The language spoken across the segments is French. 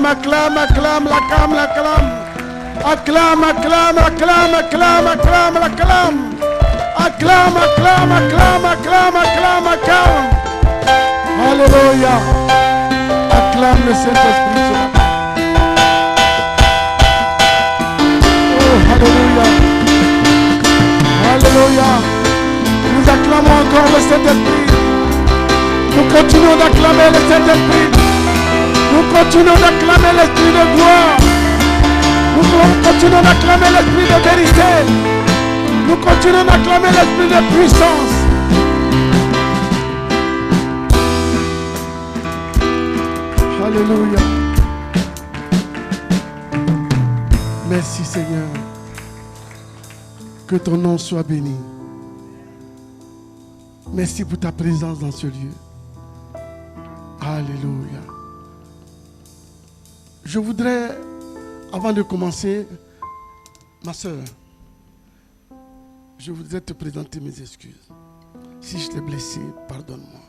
acclame, acclame, acclame, l'acclame, l'acclame. Acclame, acclame, acclame, acclame, acclame, l'acclame. Acclame, acclame, acclame, acclame, acclame, acclame. Alléluia. Acclame le Saint-Esprit ce matin. Oh, Alléluia. Alléluia. Nous acclamons encore le Saint-Esprit. Nous continuons d'acclamer le Saint-Esprit. Nous continuons d'acclamer l'Esprit de gloire. Nous continuons d'acclamer l'Esprit de vérité. Nous continuons d'acclamer l'Esprit de puissance. Alléluia. Merci Seigneur. Que ton nom soit béni. Merci pour ta présence dans ce lieu. Alléluia. Je voudrais, avant de commencer, ma soeur, je voudrais te présenter mes excuses. Si je t'ai blessé, pardonne-moi.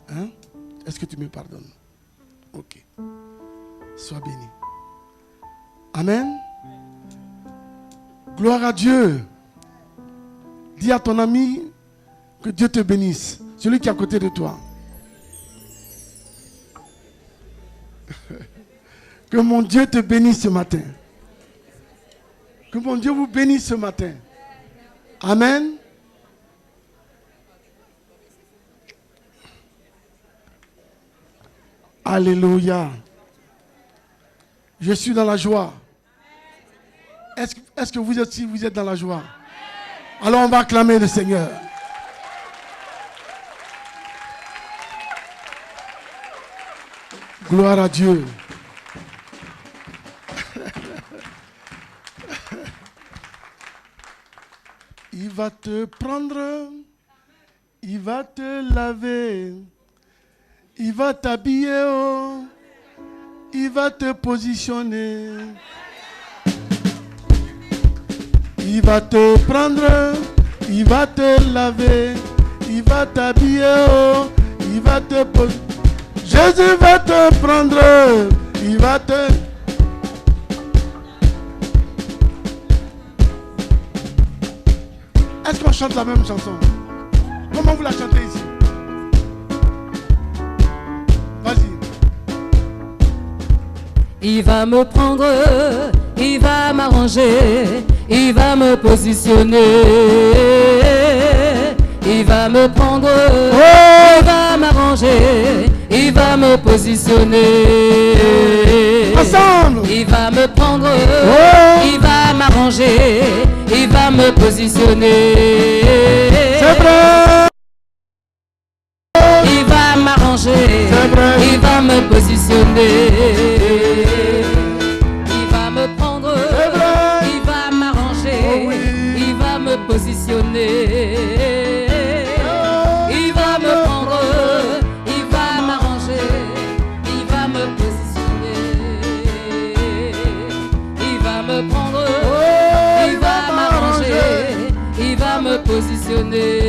Hein? Est-ce que tu me pardonnes? Ok. Sois béni. Amen. Gloire à Dieu. Dis à ton ami que Dieu te bénisse. Celui qui est à côté de toi. Que mon Dieu te bénisse ce matin. Que mon Dieu vous bénisse ce matin. Amen. Alléluia. Je suis dans la joie. Est-ce que vous aussi, vous êtes dans la joie? Alors on va acclamer le Seigneur. Gloire à Dieu. Il va te prendre, il va te laver, il va t'habiller, oh, il va te positionner. Il va te prendre, il va te laver, il va t'habiller, oh, il va te positionner. Jésus va te prendre, il va te... Est-ce qu'on chante la même chanson? Comment vous la chantez ici? Vas-y. Il va me prendre, il va m'arranger, il va me positionner. Il va me prendre, il va m'arranger, il va me positionner. Ensemble. Il va me prendre, il va m'arranger, il va me positionner. C'est vrai. Il va m'arranger, il va me positionner. Il va me prendre, il va m'arranger, il va me positionner. Il va me prendre, il va m'arranger, il va me positionner. Il va me prendre, il va m'arranger, il va me positionner.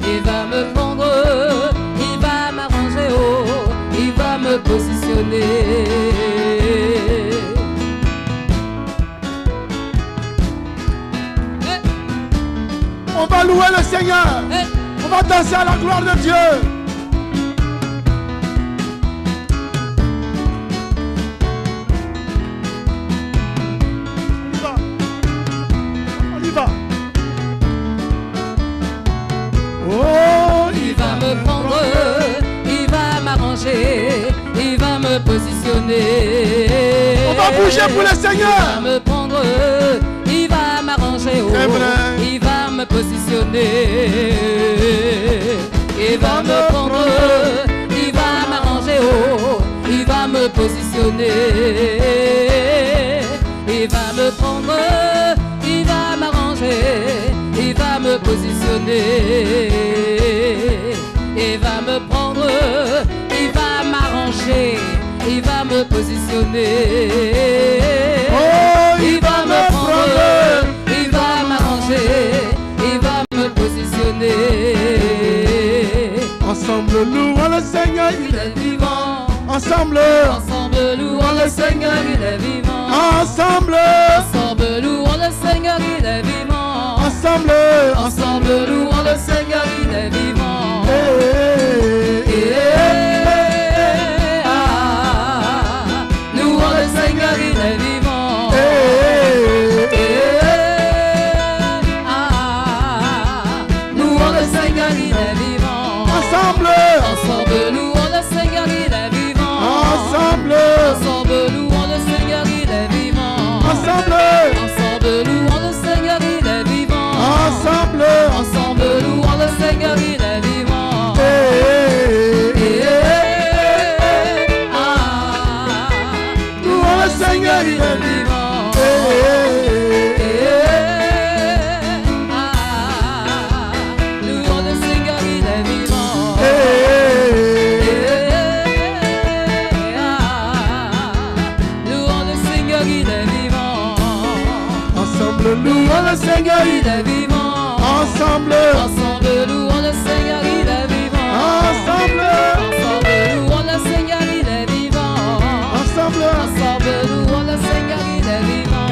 Il va me prendre, il va m'arranger, oh, il va me positionner. On va louer le Seigneur. On va danser à la gloire de Dieu. On y va. On y va. Oh, Il va me prendre, il va m'arranger, il va me positionner. on va bouger pour le Seigneur. Il va me prendre, il va m'arranger, oh, C'est vrai. il va me positionner. Il va me prendre, il va m'arranger, oh, il va me positionner. Il va me prendre, il va m'arranger, il va me positionner. Il va me prendre, il va m'arranger, il va me positionner. Oh, Il va me prendre, il va m'arranger, il va me positionner. ensemble louons le Seigneur. Il est vivant, Ensemble, ensemble louons le Seigneur, il est vivant. ensemble, Ensemble louons le Seigneur, il est vivant. ensemble, Ensemble louons le Seigneur, il est vivant. Louons le Seigneur, il est vivant. Louons le Seigneur, il est vivant. Ensemble, Ensemble louons le Seigneur, il est vivant. ensemble, Ensemble louons le Seigneur, il est vivant. ensemble, Ensemble louons le Seigneur, il est vivant. ensemble, Ensemble louons le Seigneur, il est vivant. louons le Seigneur, il est vivant. Louons le Seigneur, il est vivant. Louons le Seigneur, il est vivant. Ensemble, louons Louons le le Seigneur, il est vivant. ensemble, Ensemble, louons le Seigneur, il est vivant. ensemble, Ensemble, louons le Seigneur, il est vivant. ensemble, Ensemble, louons le Seigneur, il est vivant.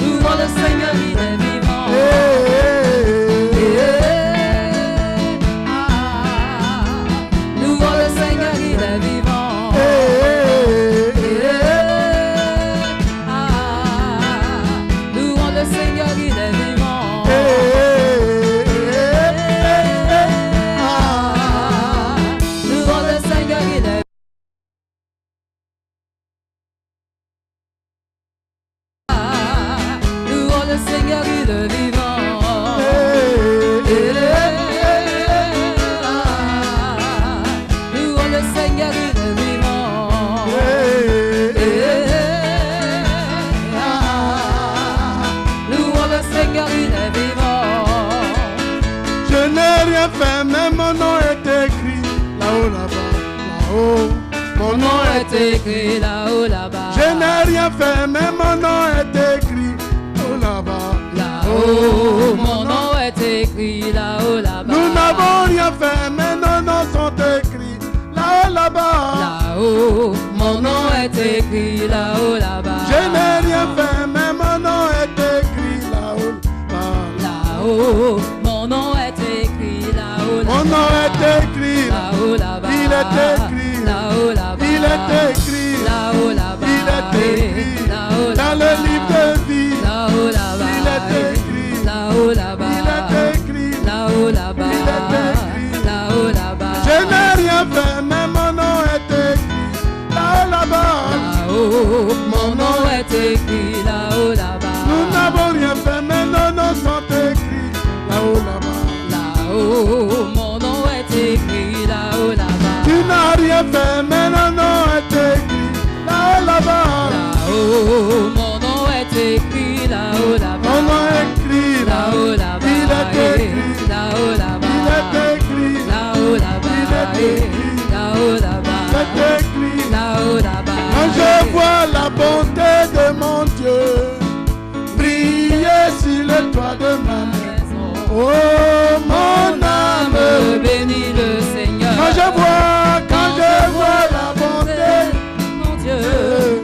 Louons le Seigneur, il est vivant. Louons le Seigneur, il est vivant. Louons le Seigneur, il est vivant. Louons le Seigneur, il est louons le Seigneur, il est vivant. Louons le Seigneur, il est vivant. Louons le Seigneur, il est vivant. Je n'ai rien fait, mais mon nom est écrit là-haut, là-bas, là-haut. Mon nom est écrit là-haut, là-bas. Je n'ai rien fait, mais mon nom est écrit là-haut, là-bas, Là-haut, mon nom est écrit là-haut, là-bas. Nous n'avons rien fait, mais nos noms sont écrits là-haut, là-bas. Là-haut, mon nom est écrit là-haut, là-bas. Je n'ai rien fait, mais mon nom est écrit là-haut, là-bas. Là-haut, mon nom est écrit là-haut, là-bas. Mon nom est écrit là-haut, là-bas. Il est écrit là-haut, là-bas. Il est écrit là-haut, là-bas. Il est écrit là-haut, dans le livre de vie. là-haut, là-bas. Il est écrit là-haut, là-bas. Il est écrit là-haut, là-bas. Il est écrit là-haut, là-bas. Je n'ai rien fait, mais mon nom est écrit là-haut, là-bas. Là-haut, mon nom est écrit là-haut, là-bas. Nous n'avons rien fait, mais nos noms sont écrits là-haut, là-bas. Là-haut, mon nom est écrit là-haut, là-bas. Tu n'as rien fait, mais nos noms est écrit là-haut, là-bas. Là-haut, mon nom est écrit là-haut, là-bas. Mon nom est écrit là-haut, là-bas. Il est écrit là-haut, là-bas. Il est écrit là-haut, là-bas. Il est écrit là-haut, là-bas. Il est écrit là-haut, là-bas. Quand je vois la bonté de mon Dieu briller sur le toit de ma maison, oh mon âme bénis le Seigneur. Quand je vois la bonté mon Dieu,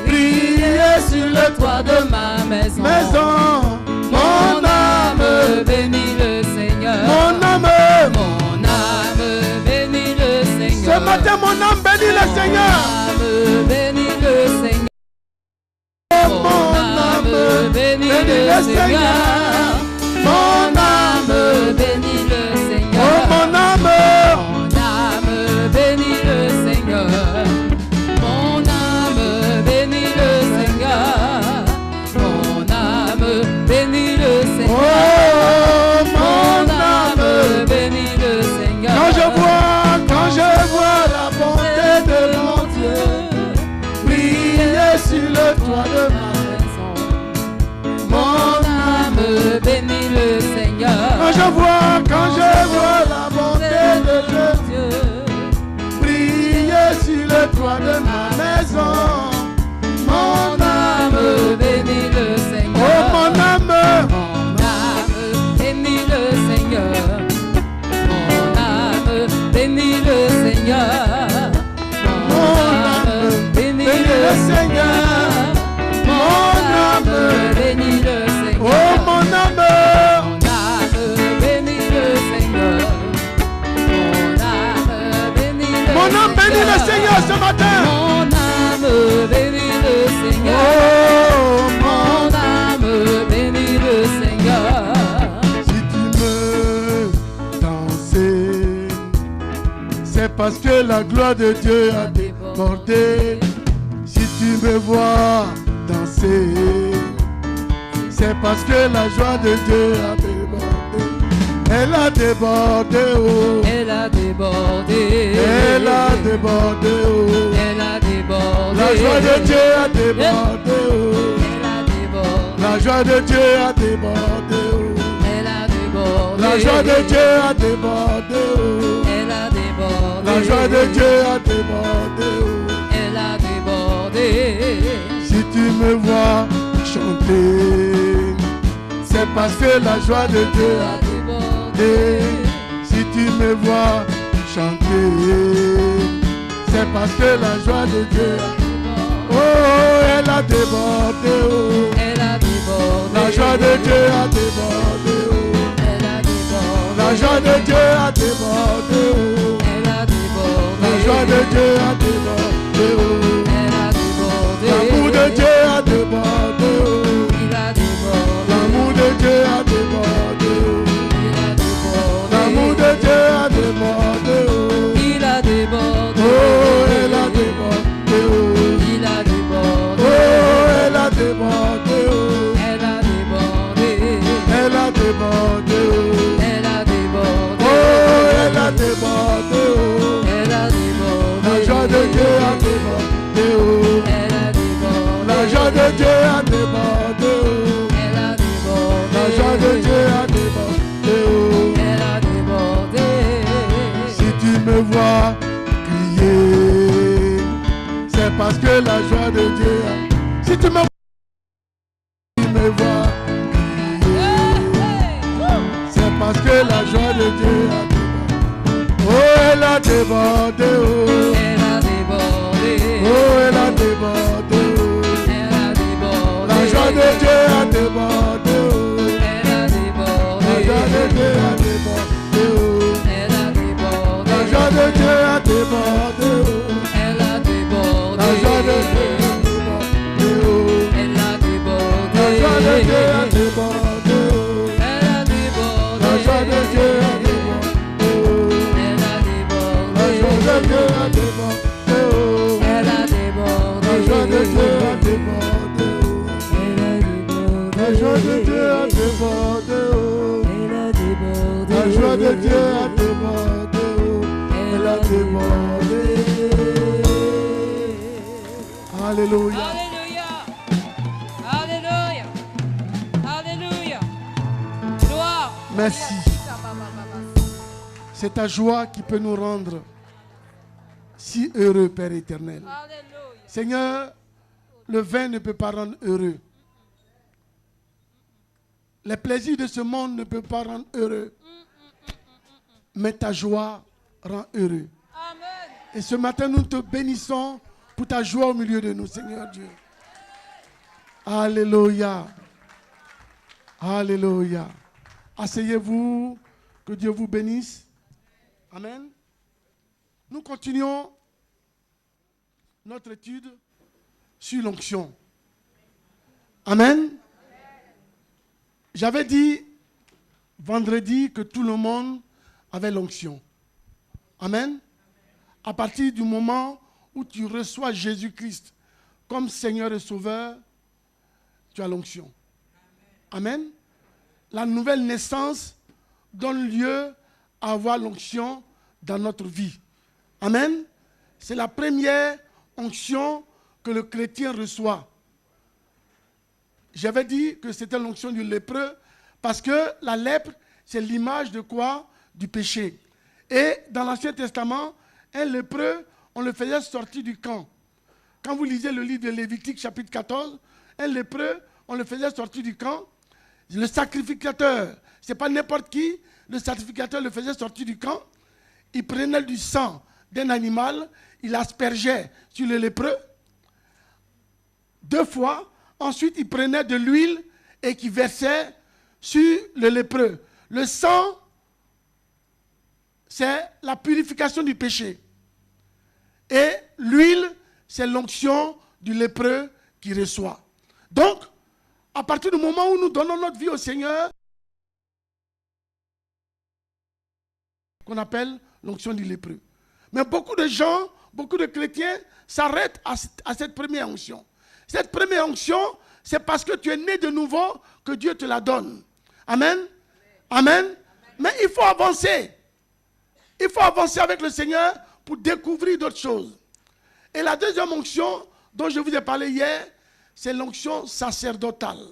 briller sur le toit de ma maison. mon âme bénis le Seigneur. mon âme bénis le Seigneur. Ce matin mon âme bénit le Seigneur. Mon âme bénis le Seigneur. Mon âme bénis le Seigneur. Mon âme bénis le Seigneur. Oh mon âme bénis le Seigneur. Mon âme bénis le Seigneur. Mon âme bénis le Seigneur. Oh mon âme bénis le Seigneur. Quand je vois la bonté de mon Dieu briller sur le toit de ma maison, mon âme bénis le Seigneur ce matin. Mon âme bénit le Seigneur. Oh, Mon âme bénit le Seigneur. si tu me danses, c'est parce que la gloire de Dieu a débordé. Si tu me vois danser, c'est parce que la joie de Dieu a débordé. Elle a débordé, oh. Elle a débordé. Elle a débordé, oh. Elle a débordé. La joie de Dieu a débordé, oh. Elle a débordé. La joie de Dieu a débordé, oh. Elle a débordé. La joie de Dieu a débordé, oh. Elle a débordé. La joie de Dieu a débordé, oh. Elle a débordé. Si tu me vois chanter, c'est parce que la joie de Dieu a débordé. Si tu me vois chanter, c'est parce que la joie de Dieu a débordé. Oh, elle a débordé, oh. Elle a débordé. La joie de Dieu a débordé, oh. Elle a débordé. La joie de Dieu a débordé, oh. Elle a débordé. La joie de Dieu a débordé, oh. Elle a débordé. L'amour de Dieu a débordé, oh. Il a débordé. L'amour de Dieu a débordé, oh. Il a débordé. L'amour de Dieu a débordé, oh. Il a débordé. Oh, elle a débordé, oh. Il a débordé. Oh, elle a débordé, oh. Elle a débordé. Elle a débordé, oh. Elle a débordé. Oh, elle a débordé, oh. Elle a débordé. La joie de Dieu a débordé, oh. Elle a débordé. La joie de Dieu a débordé, oh. Elle a débordé. La joie de Dieu a débordé, oh. Elle a débordé. Si tu me vois crier, c'est parce que la joie de Dieu a... Si tu me vois crier, c'est parce que la joie de Dieu a débordé. Oh, elle a débordé, oh. Elle a débordé. Oh, elle a débordé, oh. Elle a débordé. La joie de Dieu a débordé, oh. Elle a débordé. La joie de Dieu a débordé, oh. Elle a débordé. La joie de Dieu a débordé, oh. Elle a débordé. La joie de Dieu a débordé, oh. Elle a débordé. La joie de Dieu a débordé, oh. Elle a débordé. La joie de Dieu a débordé, oh. Elle a débordé. La joie de Dieu a débordé, oh. Elle a débordé. La joie de Dieu a débordé, oh. Elle a débordé. La joie de Dieu a débordé, oh. Elle a débordé. La joie de Dieu a débordé, oh. Elle a débordé. Alléluia. Alléluia. Alléluia. Alléluia. Gloire. Merci. C'est ta joie qui peut nous rendre si heureux, Père éternel. Alléluia. Seigneur, le vin ne peut pas rendre heureux. Les plaisirs de ce monde ne peuvent pas rendre heureux. Mais ta joie rend heureux. Amen. Et ce matin, nous te bénissons pour ta joie au milieu de nous, Seigneur Dieu. Alléluia. Alléluia. Asseyez-vous. Que Dieu vous bénisse. Amen. Nous continuons notre étude sur l'onction. Amen. J'avais dit vendredi que tout le monde avait l'onction. Amen. À partir du moment où tu reçois Jésus-Christ comme Seigneur et Sauveur, tu as l'onction. Amen. La nouvelle naissance donne lieu à avoir l'onction dans notre vie. Amen. C'est la première onction que le chrétien reçoit. J'avais dit que c'était l'onction du lépreux parce que la lèpre, c'est l'image de quoi? Du péché. Et dans l'Ancien Testament, un lépreux, on le faisait sortir du camp. Quand vous lisez le livre de Lévitique, chapitre 14, un lépreux, on le faisait sortir du camp. Le sacrificateur, ce n'est pas n'importe qui, le sacrificateur le faisait sortir du camp. Il prenait du sang d'un animal, il aspergeait sur le lépreux 2 fois. Ensuite, il prenait de l'huile et qu'il versait sur le lépreux. Le sang, c'est la purification du péché. Et l'huile, c'est l'onction du lépreux qui reçoit. Donc, à partir du moment où nous donnons notre vie au Seigneur, qu'on appelle l'onction du lépreux. Mais beaucoup de gens, beaucoup de chrétiens s'arrêtent à cette première onction. Cette première onction, c'est parce que tu es né de nouveau que Dieu te la donne. Amen. Amen. Mais il faut avancer. Il faut avancer avec le Seigneur pour découvrir d'autres choses. Et la deuxième onction dont je vous ai parlé hier, c'est l'onction sacerdotale.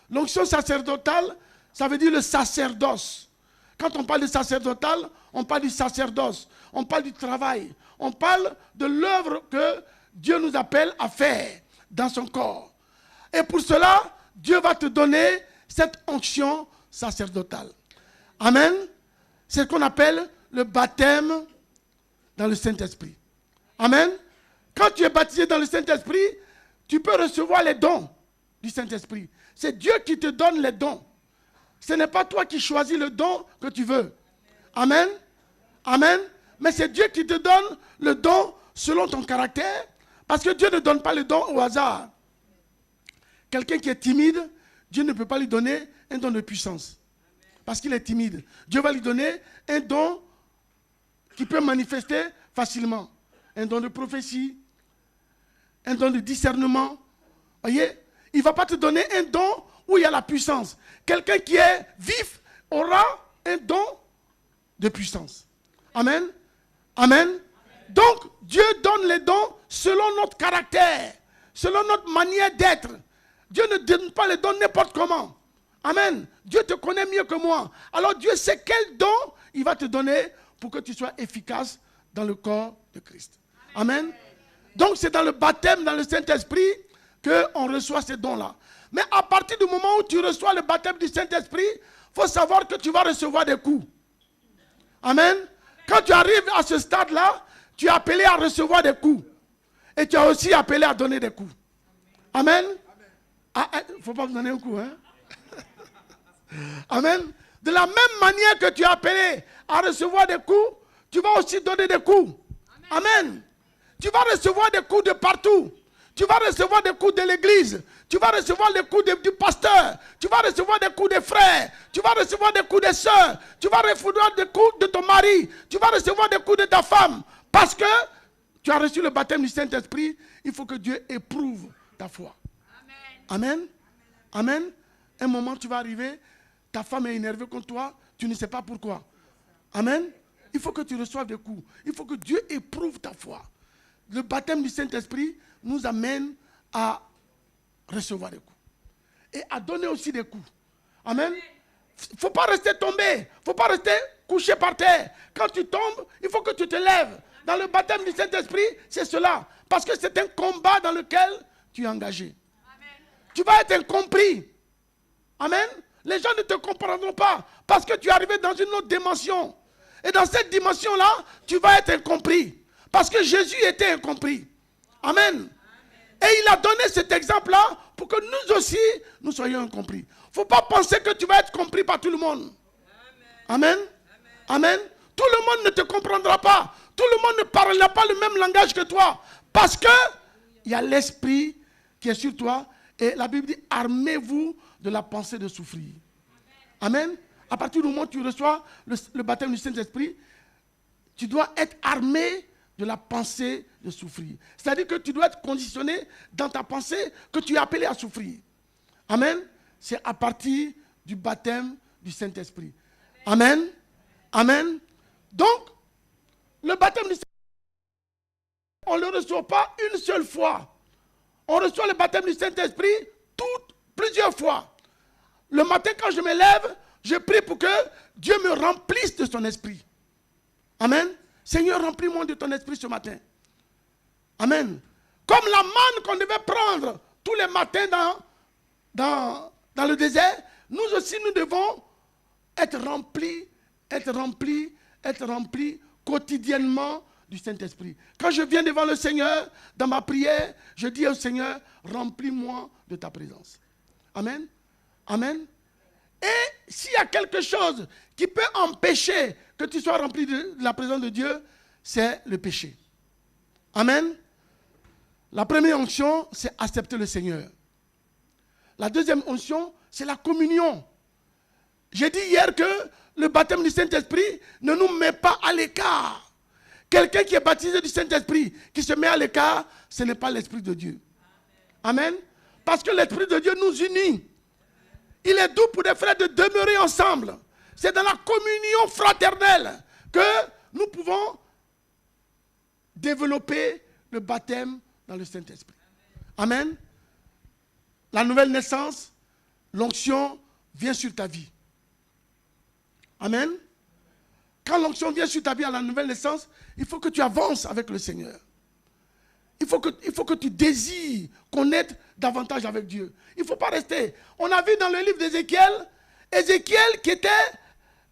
L'onction sacerdotale, ça veut dire le sacerdoce. Quand on parle de sacerdotal, on parle du sacerdoce, on parle du travail, on parle de l'œuvre que Dieu nous appelle à faire dans son corps. Et pour cela, Dieu va te donner cette onction sacerdotale. Amen. C'est ce qu'on appelle le baptême dans le Saint-Esprit. Amen. Quand tu es baptisé dans le Saint-Esprit, tu peux recevoir les dons du Saint-Esprit. C'est Dieu qui te donne les dons. Ce n'est pas toi qui choisis le don que tu veux. Amen. Amen. Mais c'est Dieu qui te donne le don selon ton caractère. Parce que Dieu ne donne pas le don au hasard. Quelqu'un qui est timide, Dieu ne peut pas lui donner un don de puissance. Parce qu'il est timide. Dieu va lui donner un don qui peut manifester facilement. Un don de prophétie, un don de discernement. Voyez, il ne va pas te donner un don où il y a la puissance. Quelqu'un qui est vif aura un don de puissance. Amen. Amen. Donc, Dieu donne les dons selon notre caractère, selon notre manière d'être. Dieu ne donne pas les dons n'importe comment. Amen. Dieu te connaît mieux que moi. Alors Dieu sait quel don il va te donner pour que tu sois efficace dans le corps de Christ. Amen. Donc c'est dans le baptême, dans le Saint-Esprit, qu'on reçoit ces dons-là. Mais à partir du moment où tu reçois le baptême du Saint-Esprit, il faut savoir que tu vas recevoir des coups. Amen. Quand tu arrives à ce stade-là, tu es appelé à recevoir des coups. Et tu es aussi appelé à donner des coups. Amen. Il ne faut pas me donner un coup, hein. Amen. De la même manière que tu es appelé à recevoir des coups, tu vas aussi donner des coups. Amen. Tu vas recevoir des coups de partout. Tu vas recevoir des coups de l'église. Tu vas recevoir les coups du pasteur. Tu vas recevoir des coups des frères. Tu vas recevoir des coups des sœurs. Tu vas recevoir des coups de ton mari. Tu vas recevoir des coups de ta femme. Parce que tu as reçu le baptême du Saint-Esprit. Il faut que Dieu éprouve ta foi. Amen. Amen. Un moment, tu vas arriver. Ta femme est énervée contre toi. Tu ne sais pas pourquoi. Amen. Il faut que tu reçoives des coups. Il faut que Dieu éprouve ta foi. Le baptême du Saint-Esprit nous amène à recevoir des coups. Et à donner aussi des coups. Amen. Il ne faut pas rester tombé. Il ne faut pas rester couché par terre. Quand tu tombes, il faut que tu te lèves. Dans le baptême du Saint-Esprit, c'est cela. Parce que c'est un combat dans lequel tu es engagé. Amen. Tu vas être incompris. Amen. Les gens ne te comprendront pas. Parce que tu es arrivé dans une autre dimension. Et dans cette dimension-là, tu vas être incompris. Parce que Jésus était incompris. Amen. Et il a donné cet exemple-là pour que nous aussi, nous soyons incompris. Il ne faut pas penser que tu vas être compris par tout le monde. Amen. Amen. Tout le monde ne te comprendra pas. Tout le monde ne parlera pas le même langage que toi. Parce que il y a l'esprit qui est sur toi. Et la Bible dit, armez-vous de la pensée de souffrir. Amen. À partir du moment où tu reçois le baptême du Saint-Esprit, tu dois être armé de la pensée de souffrir. C'est-à-dire que tu dois être conditionné dans ta pensée que tu es appelé à souffrir. Amen. C'est à partir du baptême du Saint-Esprit. Amen. Amen. Donc, le baptême du Saint-Esprit, on ne le reçoit pas une seule fois. On reçoit le baptême du Saint-Esprit plusieurs fois. Le matin, quand je me lève, je prie pour que Dieu me remplisse de son esprit. Amen. Seigneur, remplis-moi de ton esprit ce matin. Amen. Comme la manne qu'on devait prendre tous les matins dans le désert, nous aussi nous devons être remplis quotidiennement du Saint-Esprit. Quand je viens devant le Seigneur, dans ma prière, je dis au Seigneur, remplis-moi de ta présence. Amen. Amen. Et s'il y a quelque chose qui peut empêcher que tu sois rempli de la présence de Dieu, c'est le péché. Amen. La première onction, c'est accepter le Seigneur. La deuxième onction, c'est la communion. J'ai dit hier que le baptême du Saint-Esprit ne nous met pas à l'écart. Quelqu'un qui est baptisé du Saint-Esprit, qui se met à l'écart, ce n'est pas l'Esprit de Dieu. Amen. Parce que l'Esprit de Dieu nous unit. Il est doux pour des frères de demeurer ensemble. C'est dans la communion fraternelle que nous pouvons développer le baptême dans le Saint-Esprit. Amen. La nouvelle naissance, l'onction vient sur ta vie. Amen. Quand l'onction vient sur ta vie à la nouvelle naissance, il faut que tu avances avec le Seigneur. Il faut que tu désires connaître davantage avec Dieu. Il ne faut pas rester. On a vu dans le livre d'Ézéchiel, Ézéchiel qui était,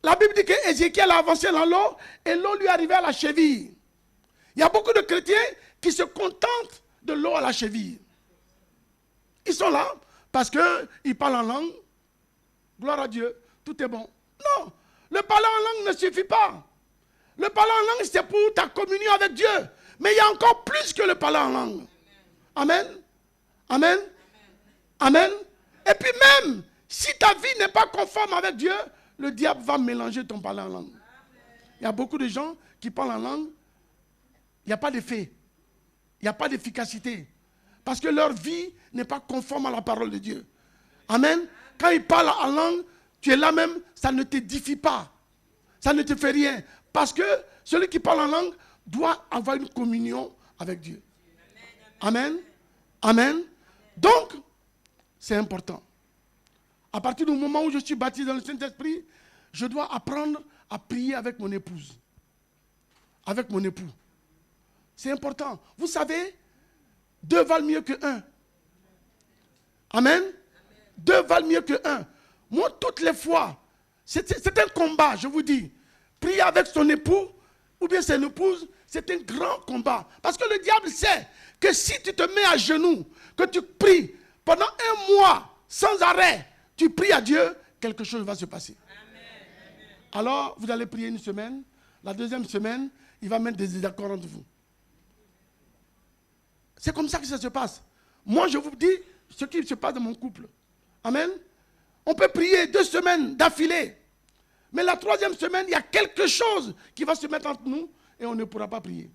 la Bible dit qu'Ézéchiel a avancé dans l'eau et l'eau lui arrivait à la cheville. Il y a beaucoup de chrétiens qui se contentent de l'eau à la cheville. Ils sont là parce qu'ils parlent en langue. Gloire à Dieu, tout est bon. Non, le parler en langue ne suffit pas. Le parler en langue, c'est pour ta communion avec Dieu. Mais il y a encore plus que le parler en langue. Amen. Amen. Amen. Et puis même, si ta vie n'est pas conforme avec Dieu, le diable va mélanger ton parler en langue. Il y a beaucoup de gens qui parlent en langue. Il n'y a pas d'effet. Il n'y a pas d'efficacité. Parce que leur vie n'est pas conforme à la parole de Dieu. Amen. Quand ils parlent en langue, tu es là même, ça ne t'édifie pas. Ça ne te fait rien. Parce que celui qui parle en langue doit avoir une communion avec Dieu. Amen. Amen. Donc, c'est important. À partir du moment où je suis baptisé dans le Saint-Esprit, je dois apprendre à prier avec mon épouse. Avec mon époux. C'est important. Vous savez, 2 valent mieux que 1. Amen. 2 valent mieux que 1. Moi, toutes les fois, c'est un combat, je vous dis. Prier avec son époux ou bien son épouse, c'est un grand combat. Parce que le diable sait que si tu te mets à genoux, que tu pries pendant 1 mois sans arrêt, tu pries à Dieu, quelque chose va se passer. Amen. Alors, vous allez prier 1 semaine. La 2e semaine, il va mettre des désaccords entre vous. C'est comme ça que ça se passe. Moi, je vous dis ce qui se passe dans mon couple. Amen. On peut prier 2 semaines d'affilée. Mais la 3e semaine, il y a quelque chose qui va se mettre entre nous et on ne pourra pas prier.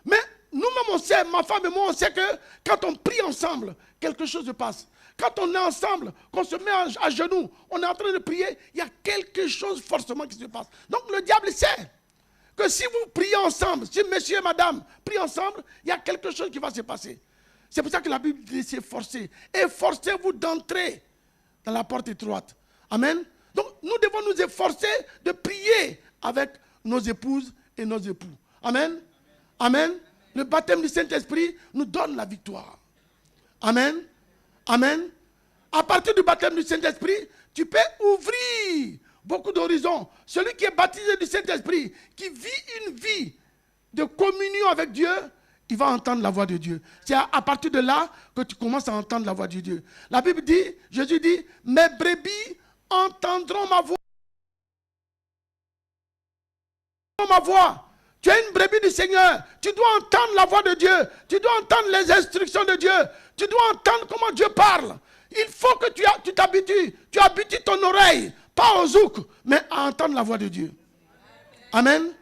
Mais nous-mêmes, on sait, ma femme et moi, on sait que quand on prie ensemble, quelque chose se passe. Quand on est ensemble, qu'on se met à genoux, on est en train de prier, il y a quelque chose forcément qui se passe. Donc le diable sait que si vous priez ensemble, si monsieur et madame prient ensemble, il y a quelque chose qui va se passer. C'est pour ça que la Bible dit c'est forcer. Efforcez-vous d'entrer dans la porte étroite. Amen. Donc nous devons nous efforcer de prier avec nos épouses et nos époux. Amen. Amen. Le baptême du Saint-Esprit nous donne la victoire. Amen. Amen. À partir du baptême du Saint-Esprit, tu peux ouvrir beaucoup d'horizons. Celui qui est baptisé du Saint-Esprit, qui vit une vie de communion avec Dieu, il va entendre la voix de Dieu. C'est à partir de là que tu commences à entendre la voix de Dieu. La Bible dit, Jésus dit, mes brebis entendront ma voix. Ma voix. Tu es une brebis du Seigneur. Tu dois entendre la voix de Dieu. Tu dois entendre les instructions de Dieu. Tu dois entendre comment Dieu parle. Il faut que tu t'habitues. Tu habitues ton oreille, pas au zouk, mais à entendre la voix de Dieu. Amen.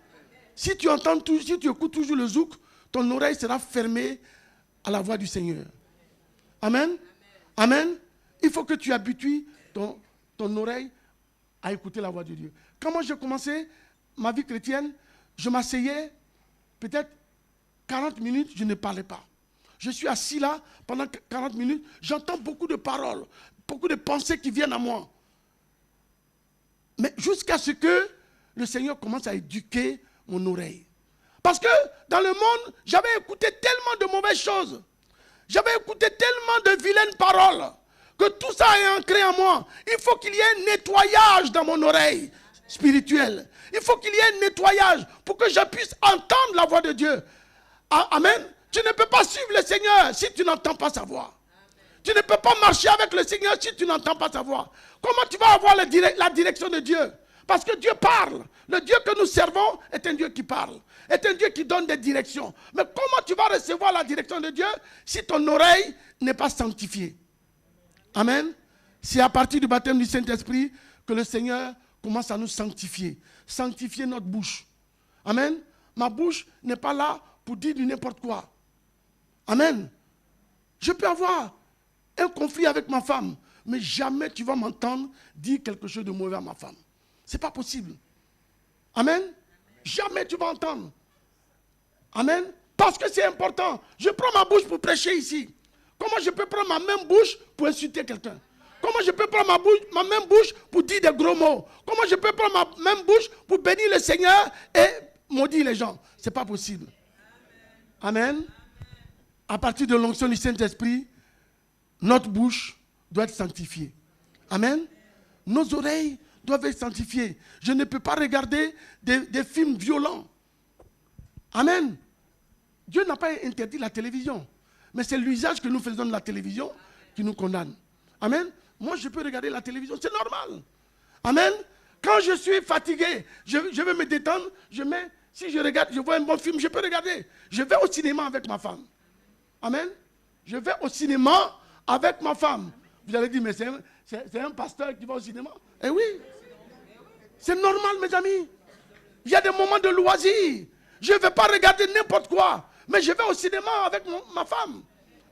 Si tu écoutes toujours le zouk, ton oreille sera fermée à la voix du Seigneur. Amen. Amen. Il faut que tu habitues ton oreille à écouter la voix de Dieu. Quand moi j'ai commencé ma vie chrétienne, je m'asseyais peut-être 40 minutes, je ne parlais pas. Je suis assis là pendant 40 minutes, j'entends beaucoup de paroles, beaucoup de pensées qui viennent à moi. Mais jusqu'à ce que le Seigneur commence à éduquer mon oreille. Parce que dans le monde, j'avais écouté tellement de mauvaises choses. J'avais écouté tellement de vilaines paroles que tout ça est ancré en moi. Il faut qu'il y ait un nettoyage dans mon oreille spirituelle. Il faut qu'il y ait un nettoyage pour que je puisse entendre la voix de Dieu. Amen. Tu ne peux pas suivre le Seigneur si tu n'entends pas sa voix. Tu ne peux pas marcher avec le Seigneur si tu n'entends pas sa voix. Comment tu vas avoir la direction de Dieu? Parce que Dieu parle. Le Dieu que nous servons est un Dieu qui parle, est un Dieu qui donne des directions. Mais comment tu vas recevoir la direction de Dieu si ton oreille n'est pas sanctifiée? Amen. C'est à partir du baptême du Saint-Esprit que le Seigneur commence à nous sanctifier. Sanctifier notre bouche. Amen. Ma bouche n'est pas là pour dire du n'importe quoi. Amen. Je peux avoir un conflit avec ma femme, mais jamais tu vas m'entendre dire quelque chose de mauvais à ma femme. Ce n'est pas possible. Amen. Jamais tu vas entendre. Amen. Parce que c'est important. Je prends ma bouche pour prêcher ici. Comment je peux prendre ma même bouche pour insulter quelqu'un? Comment je peux prendre ma même bouche pour dire des gros mots? Comment je peux prendre ma même bouche pour bénir le Seigneur et maudire les gens? Ce n'est pas possible. Amen. À partir de l'onction du Saint-Esprit, notre bouche doit être sanctifiée. Amen. Nos oreilles doivent être sanctifiées. Je ne peux pas regarder des films violents. Amen. Dieu n'a pas interdit la télévision. Mais c'est l'usage que nous faisons de la télévision qui nous condamne. Amen. Moi, je peux regarder la télévision, c'est normal. Amen. Quand je suis fatigué, je veux me détendre, si je regarde, je vois un bon film, je peux regarder. Je vais au cinéma avec ma femme. Amen. Je vais au cinéma avec ma femme. Vous allez dire, mais c'est un pasteur qui va au cinéma? Eh oui. C'est normal, mes amis. Il y a des moments de loisir. Je ne vais pas regarder n'importe quoi. Mais je vais au cinéma avec ma femme.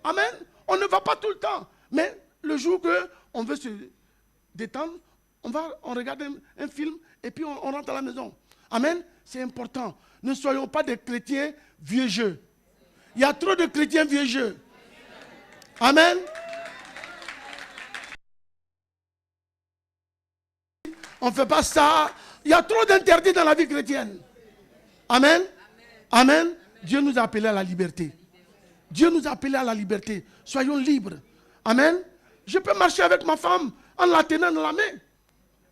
Amen. On ne va pas tout le temps. Mais le jour qu'on veut se détendre, on regarde un film et puis on rentre à la maison. Amen. C'est important. Ne soyons pas des chrétiens vieux jeux. Il y a trop de chrétiens vieux jeux. Amen. On ne fait pas ça. Il y a trop d'interdits dans la vie chrétienne. Amen. Amen. Dieu nous a appelés à la liberté. Dieu nous a appelés à la liberté. Soyons libres. Amen. Je peux marcher avec ma femme en la tenant dans la main.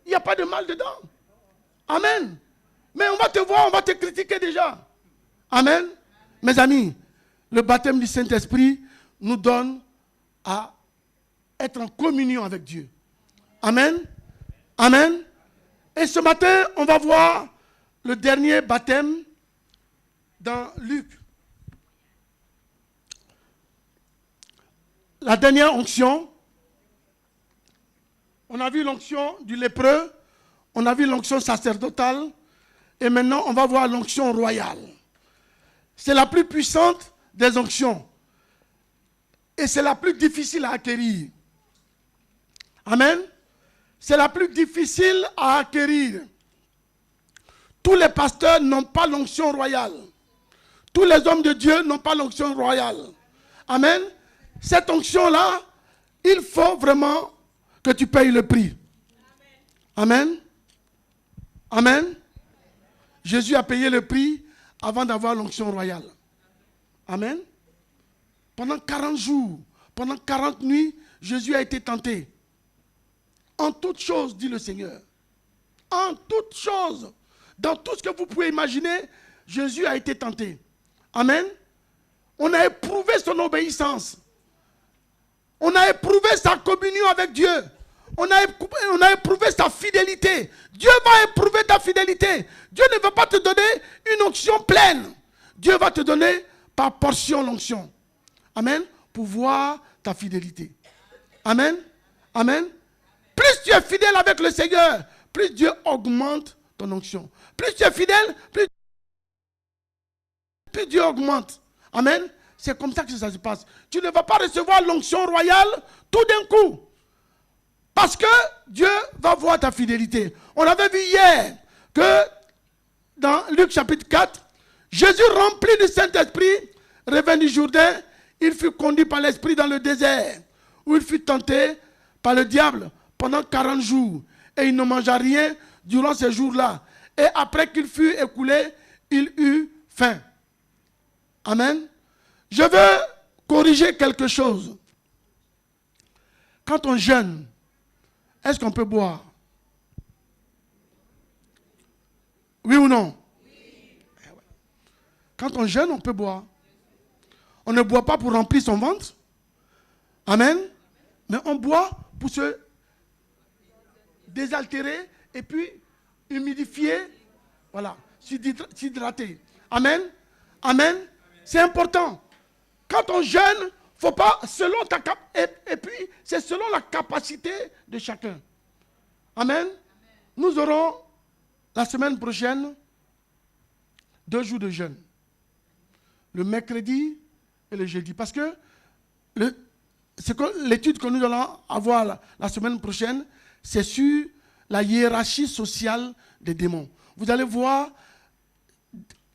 Il n'y a pas de mal dedans. Amen. Mais on va te voir, on va te critiquer déjà. Amen. Mes amis, le baptême du Saint-Esprit nous donne à être en communion avec Dieu. Amen. Amen. Et ce matin, on va voir le dernier baptême dans Luc. La dernière onction. On a vu l'onction du lépreux, on a vu l'onction sacerdotale, et maintenant on va voir l'onction royale. C'est la plus puissante des onctions. Et c'est la plus difficile à acquérir. Amen. C'est la plus difficile à acquérir. Tous les pasteurs n'ont pas l'onction royale. Tous les hommes de Dieu n'ont pas l'onction royale. Amen. Cette onction-là, il faut vraiment que tu payes le prix. Amen. Amen. Jésus a payé le prix avant d'avoir l'onction royale. Amen. Pendant 40 jours, pendant 40 nuits, Jésus a été tenté. En toutes choses, dit le Seigneur. En toutes choses. Dans tout ce que vous pouvez imaginer, Jésus a été tenté. Amen. On a éprouvé son obéissance. On a éprouvé sa communion avec Dieu. On a éprouvé sa fidélité. Dieu va éprouver ta fidélité. Dieu ne va pas te donner une onction pleine. Dieu va te donner par portion l'onction. Amen. Pour voir ta fidélité. Amen. Amen. Plus tu es fidèle avec le Seigneur, plus Dieu augmente ton onction. Plus tu es fidèle, plus Dieu augmente. Amen. C'est comme ça que ça se passe. Tu ne vas pas recevoir l'onction royale tout d'un coup. Parce que Dieu va voir ta fidélité. On avait vu hier que dans Luc chapitre 4, Jésus rempli du Saint-Esprit, revint du Jourdain, il fut conduit par l'Esprit dans le désert, où il fut tenté par le diable pendant 40 jours. Et il ne mangea rien durant ces jours-là. Et après qu'il fut écoulé, il eut faim. Amen. Je veux corriger quelque chose. Quand on jeûne, est-ce qu'on peut boire? Oui ou non? Oui. Quand on jeûne, on peut boire. On ne boit pas pour remplir son ventre. Amen. Mais on boit pour se désaltérer et puis humidifier Voilà, s'hydrater. Amen. Amen. C'est important. Quand on jeûne, faut pas, selon ta et puis c'est selon la capacité de chacun. Amen. Nous aurons la semaine prochaine 2 jours de jeûne. Le mercredi et le jeudi. Parce que l'étude que nous allons avoir la semaine prochaine, c'est sur la hiérarchie sociale des démons. Vous allez voir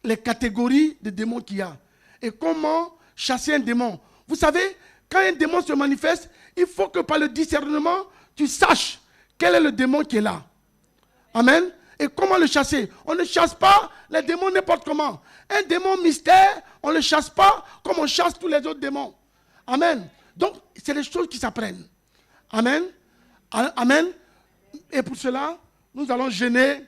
les catégories de démons qu'il y a. Et comment chasser un démon. Vous savez, quand un démon se manifeste, il faut que par le discernement, tu saches quel est le démon qui est là. Amen. Et comment le chasser? On ne chasse pas les démons n'importe comment. Un démon mystère, on ne le chasse pas comme on chasse tous les autres démons. Amen. Donc, c'est des choses qui s'apprennent. Amen. Amen. Et pour cela, nous allons jeûner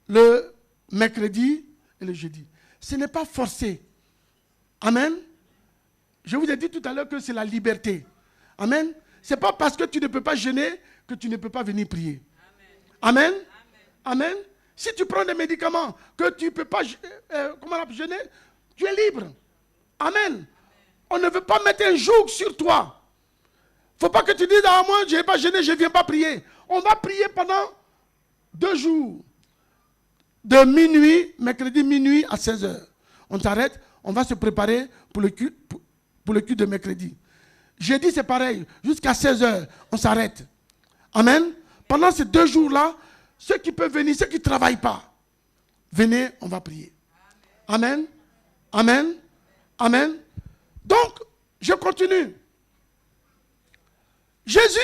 le mercredi et le jeudi. Ce n'est pas forcé. Amen. Je vous ai dit tout à l'heure que c'est la liberté. Amen. Ce n'est pas parce que tu ne peux pas jeûner que tu ne peux pas venir prier. Amen. Amen. Si tu prends des médicaments que tu ne peux pas jeûner, tu es libre. Amen. On ne veut pas mettre un joug sur toi. Il ne faut pas que tu dises, ah moi je n'ai pas jeûné, je ne viens pas prier. On va prier pendant 2 jours. De minuit, mercredi minuit à 16h. On s'arrête, on va se préparer pour le culte de mercredi. Jeudi c'est pareil, jusqu'à 16h, on s'arrête. Amen. Pendant ces 2 jours-là, ceux qui peuvent venir, ceux qui ne travaillent pas, venez, on va prier. Amen. Amen. Amen. Donc, je continue. Jésus,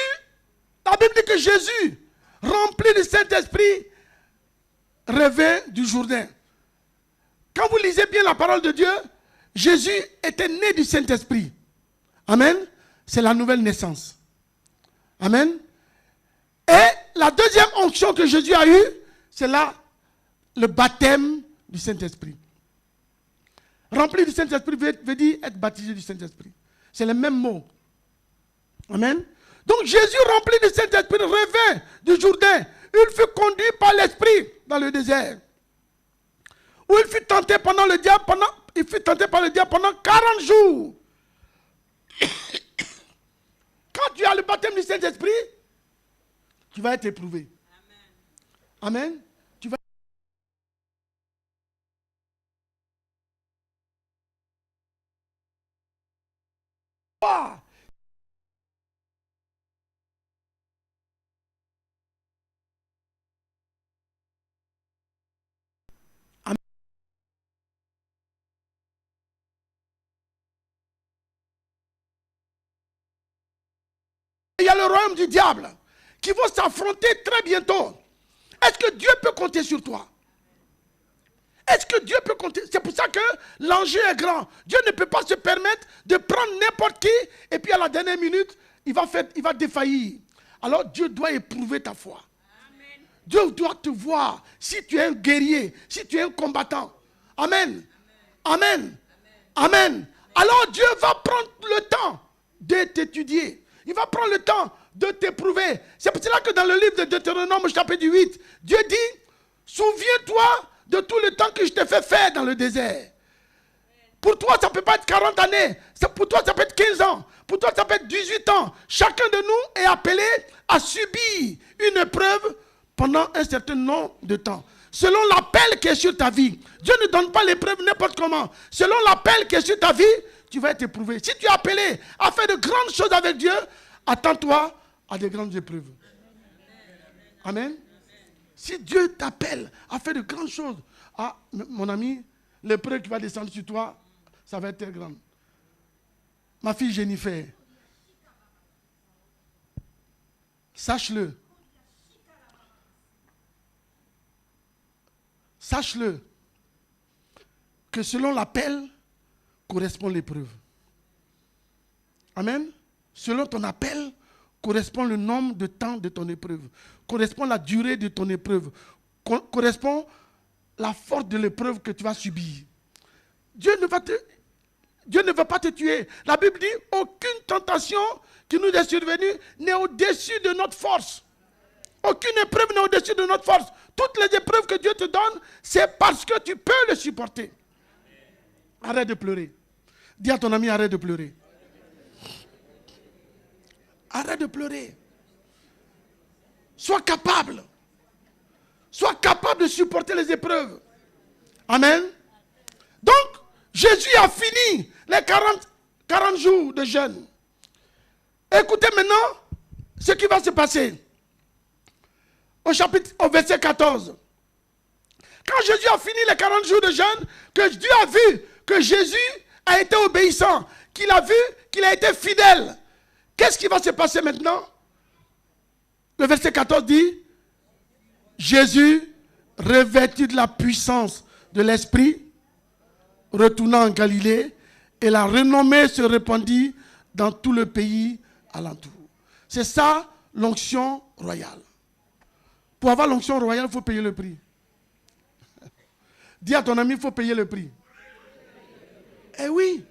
la Bible dit que Jésus, rempli du Saint-Esprit, revint du Jourdain. Quand vous lisez bien la parole de Dieu, Jésus était né du Saint-Esprit. Amen. C'est la nouvelle naissance. Amen. Et la deuxième onction que Jésus a eue, c'est là le baptême du Saint-Esprit. Rempli du Saint-Esprit veut dire être baptisé du Saint-Esprit. C'est le même mot. Amen. Donc Jésus rempli du Saint-Esprit revint du Jourdain. Il fut conduit par l'Esprit dans le désert. Où il fut tenté par le diable pendant 40 jours. Quand tu as le baptême du Saint-Esprit, tu vas être éprouvé. Amen. Amen. Tu vas... Amen. Il y a le royaume du diable qui vont s'affronter très bientôt. Est-ce que Dieu peut compter sur toi? Est-ce que Dieu peut compter? C'est pour ça que l'enjeu est grand. Dieu ne peut pas se permettre de prendre n'importe qui et puis à la dernière minute, il va défaillir. Alors Dieu doit éprouver ta foi. Amen. Dieu doit te voir si tu es un guerrier, si tu es un combattant. Amen. Amen. Amen. Amen. Alors Dieu va prendre le temps de t'étudier. Il va prendre le temps de t'éprouver. C'est pour cela que dans le livre de Deutéronome, chapitre 8, Dieu dit, souviens-toi de tout le temps que je t'ai fait faire dans le désert. Pour toi, ça ne peut pas être 40 années. Pour toi, ça peut être 15 ans. Pour toi, ça peut être 18 ans. Chacun de nous est appelé à subir une épreuve pendant un certain nombre de temps. Selon l'appel qui est sur ta vie. Dieu ne donne pas l'épreuve n'importe comment. Selon l'appel qui est sur ta vie, tu vas être éprouvé. Si tu es appelé à faire de grandes choses avec Dieu, attends-toi à de grandes épreuves. Amen. Si Dieu t'appelle à faire de grandes choses, ah, mon ami, l'épreuve qui va descendre sur toi, ça va être très grande. Ma fille Jennifer, sache-le. Sache-le que selon l'appel correspond l'épreuve. Amen. Selon ton appel correspond le nombre de temps de ton épreuve, correspond la durée de ton épreuve, correspond la force de l'épreuve que tu vas subir. Dieu ne va pas te tuer. La Bible dit, aucune tentation qui nous est survenue n'est au-dessus de notre force. Aucune épreuve n'est au-dessus de notre force. toutes les épreuves que Dieu te donne, c'est parce que tu peux le supporter. Arrête de pleurer. Dis à ton ami, arrête de pleurer. Arrête de pleurer. Sois capable. Sois capable de supporter les épreuves. Amen. Donc, Jésus a fini les 40 jours de jeûne. Écoutez maintenant ce qui va se passer. Au verset 14. Quand Jésus a fini les 40 jours de jeûne, que Dieu a vu que Jésus a été obéissant, qu'il a vu qu'il a été fidèle. Qu'est-ce qui va se passer maintenant? Le verset 14 dit, Jésus, revêtu de la puissance de l'Esprit, retourna en Galilée, et la renommée se répandit dans tout le pays alentour. C'est ça l'onction royale. Pour avoir l'onction royale, il faut payer le prix. Dis à ton ami, il faut payer le prix. Eh oui,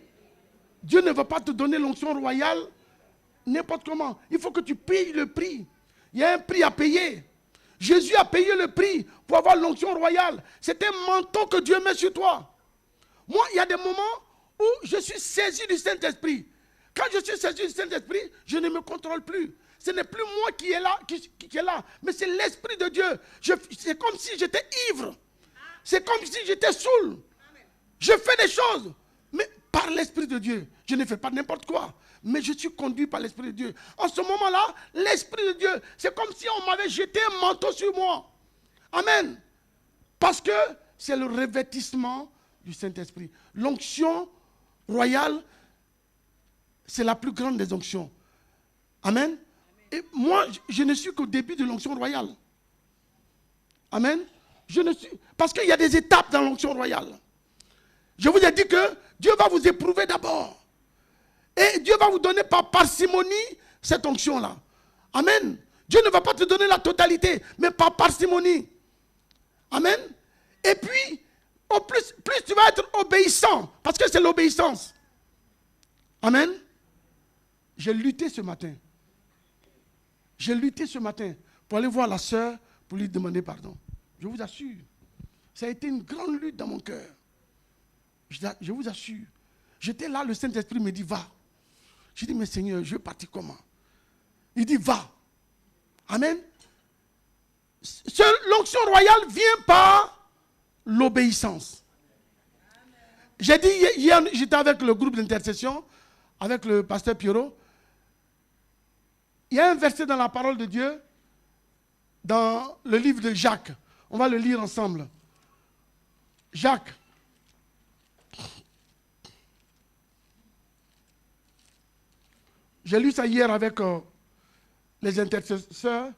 Dieu ne va pas te donner l'onction royale n'importe comment. Il faut que tu payes le prix. Il y a un prix à payer. Jésus a payé le prix pour avoir l'onction royale. C'est un manteau que Dieu met sur toi. Moi, il y a des moments où je suis saisi du Saint-Esprit. Quand je suis saisi du Saint-Esprit, je ne me contrôle plus. Ce n'est plus moi qui est là, mais c'est l'Esprit de Dieu. C'est comme si j'étais ivre. C'est comme si j'étais saoul. Je fais des choses, mais par l'Esprit de Dieu. Je ne fais pas n'importe quoi, mais je suis conduit par l'Esprit de Dieu. En ce moment-là, l'Esprit de Dieu, c'est comme si on m'avait jeté un manteau sur moi. Amen. Parce que c'est le revêtissement du Saint-Esprit. L'onction royale, c'est la plus grande des onctions. Amen. Et moi, je ne suis qu'au début de l'onction royale. Amen. Parce qu'il y a des étapes dans l'onction royale. Je vous ai dit que Dieu va vous éprouver d'abord. Et Dieu va vous donner par parcimonie cette onction-là. Amen. Dieu ne va pas te donner la totalité, mais par parcimonie. Amen. Et puis, au plus tu vas être obéissant, parce que c'est l'obéissance. Amen. J'ai lutté ce matin. J'ai lutté ce matin pour aller voir la sœur pour lui demander pardon. Je vous assure. Ça a été une grande lutte dans mon cœur. Je vous assure. J'étais là, le Saint-Esprit me dit, va. J'ai dit, mais Seigneur, je vais partir comment? Il dit, va. Amen. L'onction royale vient par l'obéissance. J'ai dit, hier, j'étais avec le groupe d'intercession, avec le pasteur Pierrot. Il y a un verset dans la parole de Dieu, dans le livre de Jacques. On va le lire ensemble. Jacques. J'ai lu ça hier avec les intercesseurs,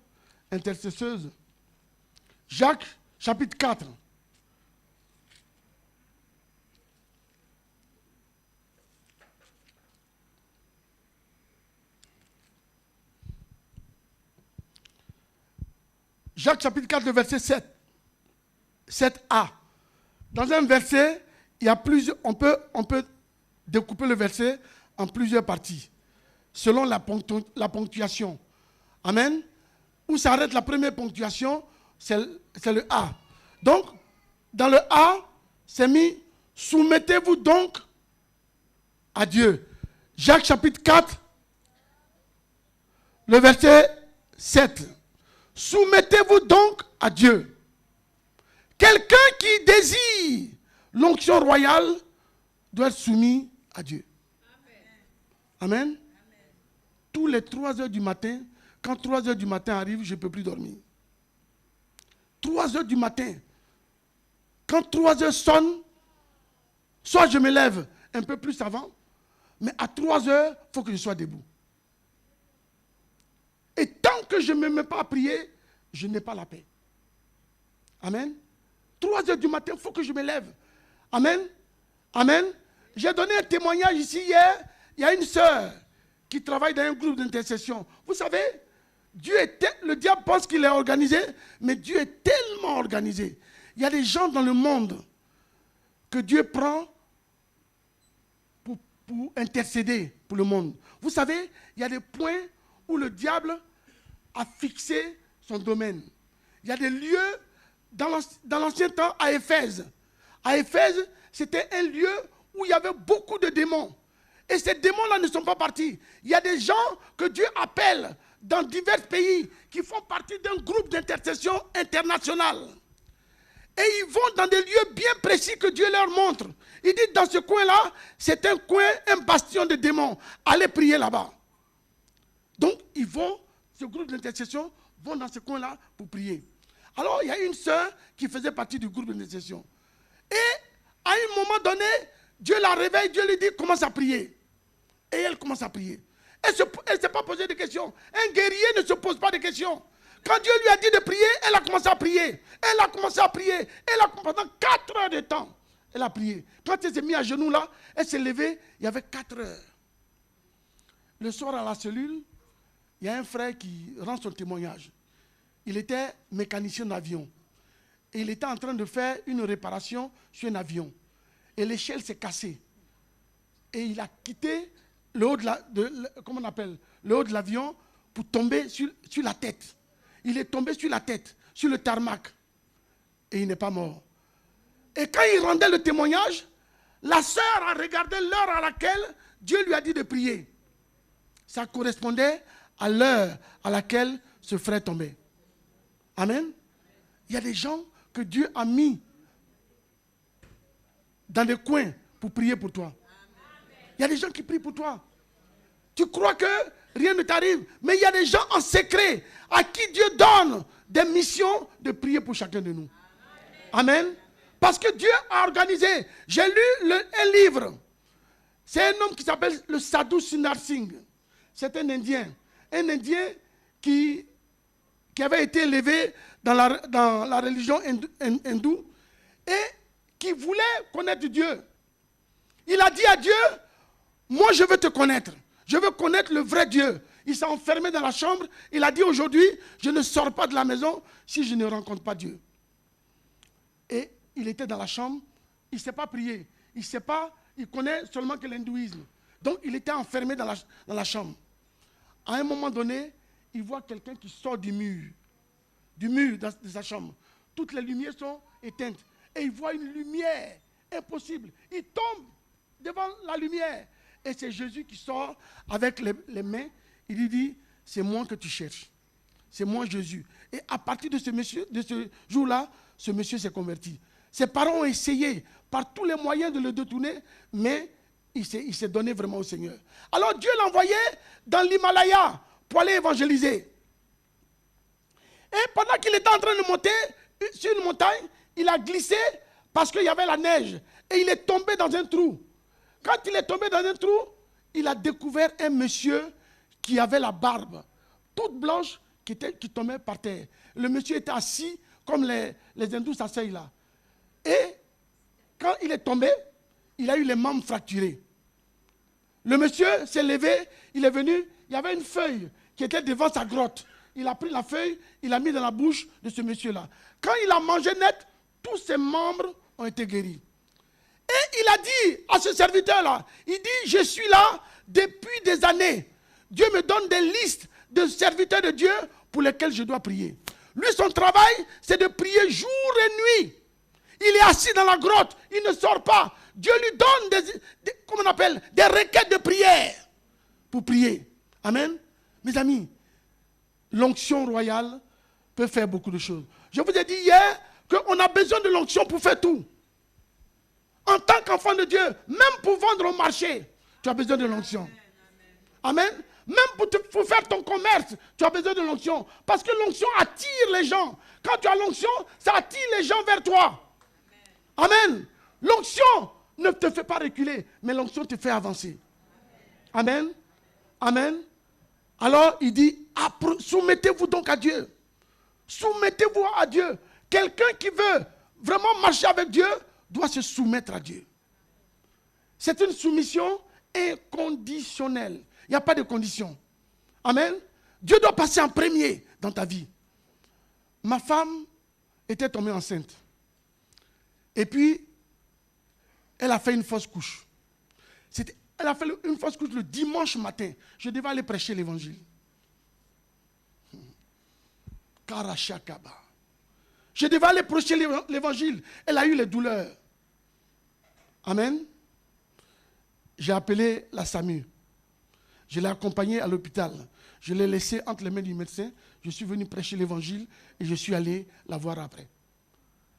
intercesseuses. Jacques, chapitre 4. Jacques chapitre 4, le verset 7. 7a. Dans un verset, il y a plusieurs, on peut découper le verset en plusieurs parties, selon la ponctuation. Amen. Où s'arrête la première ponctuation, c'est le A. Donc, dans le A, c'est mis « Soumettez-vous donc à Dieu ». Jacques chapitre 4, le verset 7. Soumettez-vous donc à Dieu. Quelqu'un qui désire l'onction royale doit être soumis à Dieu. Amen. Amen. Tous les 3 heures du matin, quand 3 heures du matin arrivent, je ne peux plus dormir. 3 heures du matin, quand 3 heures sonnent, soit je me lève un peu plus avant, mais à 3 heures, il faut que je sois debout. Et tant que je ne me mets pas à prier, je n'ai pas la paix. Amen. 3 heures du matin, il faut que je me lève. Amen. Amen. J'ai donné un témoignage ici hier. Il y a une sœur qui travaille dans un groupe d'intercession. Vous savez, le diable pense qu'il est organisé, mais Dieu est tellement organisé. Il y a des gens dans le monde que Dieu prend pour intercéder pour le monde. Vous savez, il y a des points où le diable a fixé son domaine. Il y a des lieux dans l'ancien temps à Éphèse. À Éphèse, c'était un lieu où il y avait beaucoup de démons. Et ces démons-là ne sont pas partis. Il y a des gens que Dieu appelle dans divers pays qui font partie d'un groupe d'intercession international. Et ils vont dans des lieux bien précis que Dieu leur montre. Il dit dans ce coin-là, c'est un coin, un bastion de démons. Allez prier là-bas. Donc ils vont, ce groupe d'intercession vont dans ce coin-là pour prier. Alors il y a une sœur qui faisait partie du groupe d'intercession. Et à un moment donné, Dieu la réveille, Dieu lui dit commence à prier. Et elle commence à prier. Elle ne s'est pas posé de questions. Un guerrier ne se pose pas de questions. Quand Dieu lui a dit de prier, elle a commencé à prier. Elle a commencé à prier. Pendant 4 heures de temps, elle a prié. Quand elle s'est mise à genoux là, elle s'est levée, il y avait 4 heures. Le soir à la cellule, il y a un frère qui rend son témoignage. Il était mécanicien d'avion. Et il était en train de faire une réparation sur un avion. Et l'échelle s'est cassée. Et il a quitté le haut le haut de l'avion pour tomber sur la tête. Il est tombé sur la tête, sur le tarmac. Et il n'est pas mort. Et quand il rendait le témoignage, la sœur a regardé l'heure à laquelle Dieu lui a dit de prier. Ça correspondait à l'heure à laquelle ce frère tombait. Amen. Il y a des gens que Dieu a mis dans des coins pour prier pour toi. Il y a des gens qui prient pour toi. Tu crois que rien ne t'arrive, mais il y a des gens en secret à qui Dieu donne des missions de prier pour chacun de nous. Amen. Parce que Dieu a organisé. J'ai lu un livre. C'est un homme qui s'appelle le Sadhu Sundar Singh. C'est un Indien. Un Indien qui avait été élevé dans la religion hindoue et qui voulait connaître Dieu. Il a dit à Dieu, moi je veux te connaître. Je veux connaître le vrai Dieu. Il s'est enfermé dans la chambre. Il a dit aujourd'hui, je ne sors pas de la maison si je ne rencontre pas Dieu. Et il était dans la chambre. Il ne sait pas prier. Il connaît seulement que l'hindouisme. Donc il était enfermé dans la chambre. À un moment donné, il voit quelqu'un qui sort du mur de sa chambre. Toutes les lumières sont éteintes. Et il voit une lumière impossible. Il tombe devant la lumière. Et c'est Jésus qui sort avec les mains. Il lui dit, c'est moi que tu cherches. C'est moi Jésus. Et à partir de ce jour-là, ce monsieur s'est converti. Ses parents ont essayé par tous les moyens de le détourner, mais il s'est donné vraiment au Seigneur. Alors Dieu l'a envoyé dans l'Himalaya pour aller évangéliser. Et pendant qu'il était en train de monter sur une montagne, il a glissé parce qu'il y avait la neige. Et il est tombé dans un trou. Quand il est tombé dans un trou, il a découvert un monsieur qui avait la barbe toute blanche qui tombait par terre. Le monsieur était assis comme les hindous s'asseyent là. Et quand il est tombé, il a eu les membres fracturés. Le monsieur s'est levé, il est venu, il y avait une feuille qui était devant sa grotte. Il a pris la feuille, il l'a mis dans la bouche de ce monsieur-là. Quand il a mangé net, tous ses membres ont été guéris. Et il a dit à ce serviteur-là, il dit, je suis là depuis des années. Dieu me donne des listes de serviteurs de Dieu pour lesquels je dois prier. Lui, son travail, c'est de prier jour et nuit. Il est assis dans la grotte, il ne sort pas. Dieu lui donne des requêtes de prière pour prier. Amen. Mes amis, l'onction royale peut faire beaucoup de choses. Je vous ai dit hier qu'on a besoin de l'onction pour faire tout. En tant qu'enfant de Dieu, même pour vendre au marché, tu as besoin de l'onction. Amen. Même pour faire ton commerce, tu as besoin de l'onction. Parce que l'onction attire les gens. Quand tu as l'onction, ça attire les gens vers toi. Amen. L'onction ne te fait pas reculer, mais l'onction te fait avancer. Amen. Amen. Alors, il dit, soumettez-vous donc à Dieu. Soumettez-vous à Dieu. Quelqu'un qui veut vraiment marcher avec Dieu doit se soumettre à Dieu. C'est une soumission inconditionnelle. Il n'y a pas de condition. Amen. Dieu doit passer en premier dans ta vie. Ma femme était tombée enceinte. Et puis, elle a fait une fausse couche. Elle a fait une fausse couche le dimanche matin. Je devais aller prêcher l'évangile. Karashakaba. Je devais aller prêcher l'évangile. Elle a eu les douleurs. Amen. J'ai appelé la SAMU. Je l'ai accompagnée à l'hôpital. Je l'ai laissée entre les mains du médecin. Je suis venu prêcher l'évangile et je suis allé la voir après.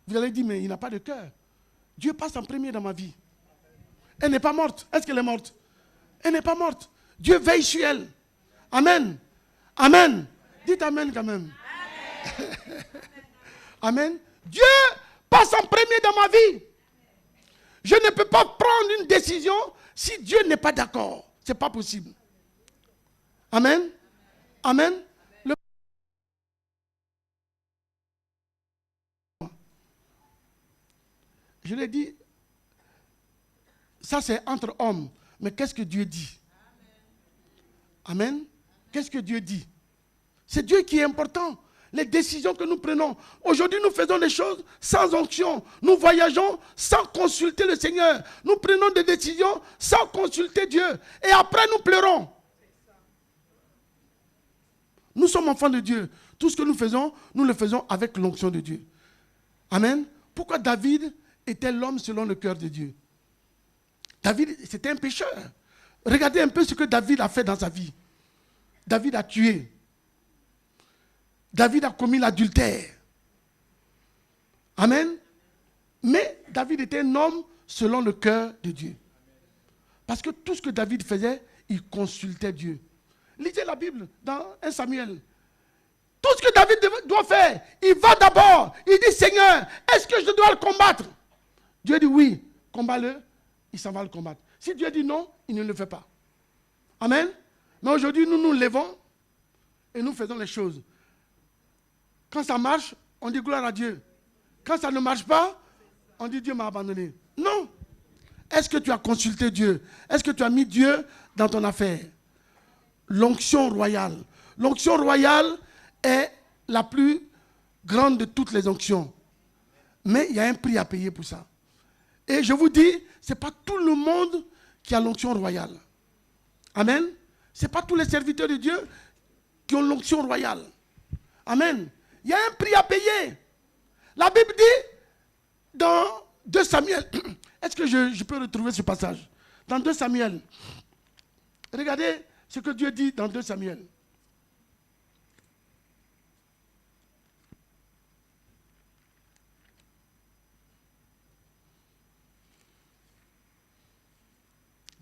Vous allez dire, mais il n'a pas de cœur. Dieu passe en premier dans ma vie. Elle n'est pas morte. Est-ce qu'elle est morte? Elle n'est pas morte. Dieu veille sur elle. Amen. Amen. Dites amen quand même. Amen. Amen. Dieu passe en premier dans ma vie. Je ne peux pas prendre une décision si Dieu n'est pas d'accord. Ce n'est pas possible. Amen. Amen. Je l'ai dit, ça c'est entre hommes. Mais qu'est-ce que Dieu dit? Amen. Qu'est-ce que Dieu dit? C'est Dieu qui est important. Les décisions que nous prenons. Aujourd'hui, nous faisons des choses sans onction. Nous voyageons sans consulter le Seigneur. Nous prenons des décisions sans consulter Dieu. Et après, nous pleurons. Nous sommes enfants de Dieu. Tout ce que nous le faisons avec l'onction de Dieu. Amen. Pourquoi David était l'homme selon le cœur de Dieu? David, c'était un pécheur. Regardez un peu ce que David a fait dans sa vie. David a tué. David a commis l'adultère. Amen. Mais David était un homme selon le cœur de Dieu. Parce que tout ce que David faisait, il consultait Dieu. Lisez la Bible dans 1 Samuel. Tout ce que David doit faire, il va d'abord. Il dit, Seigneur, est-ce que je dois le combattre? Dieu dit oui, combat-le. Il s'en va le combattre. Si Dieu dit non, il ne le fait pas. Amen. Mais aujourd'hui, nous nous levons et nous faisons les choses. Quand ça marche, on dit gloire à Dieu. Quand ça ne marche pas, on dit Dieu m'a abandonné. Non. Est-ce que tu as consulté Dieu? Est-ce que tu as mis Dieu dans ton affaire? L'onction royale. L'onction royale est la plus grande de toutes les onctions. Mais il y a un prix à payer pour ça. Et je vous dis, ce n'est pas tout le monde qui a l'onction royale. Amen. Ce n'est pas tous les serviteurs de Dieu qui ont l'onction royale. Amen. Il y a un prix à payer. La Bible dit, dans 2 Samuel, est-ce que je peux retrouver ce passage? Dans 2 Samuel, regardez ce que Dieu dit dans 2 Samuel.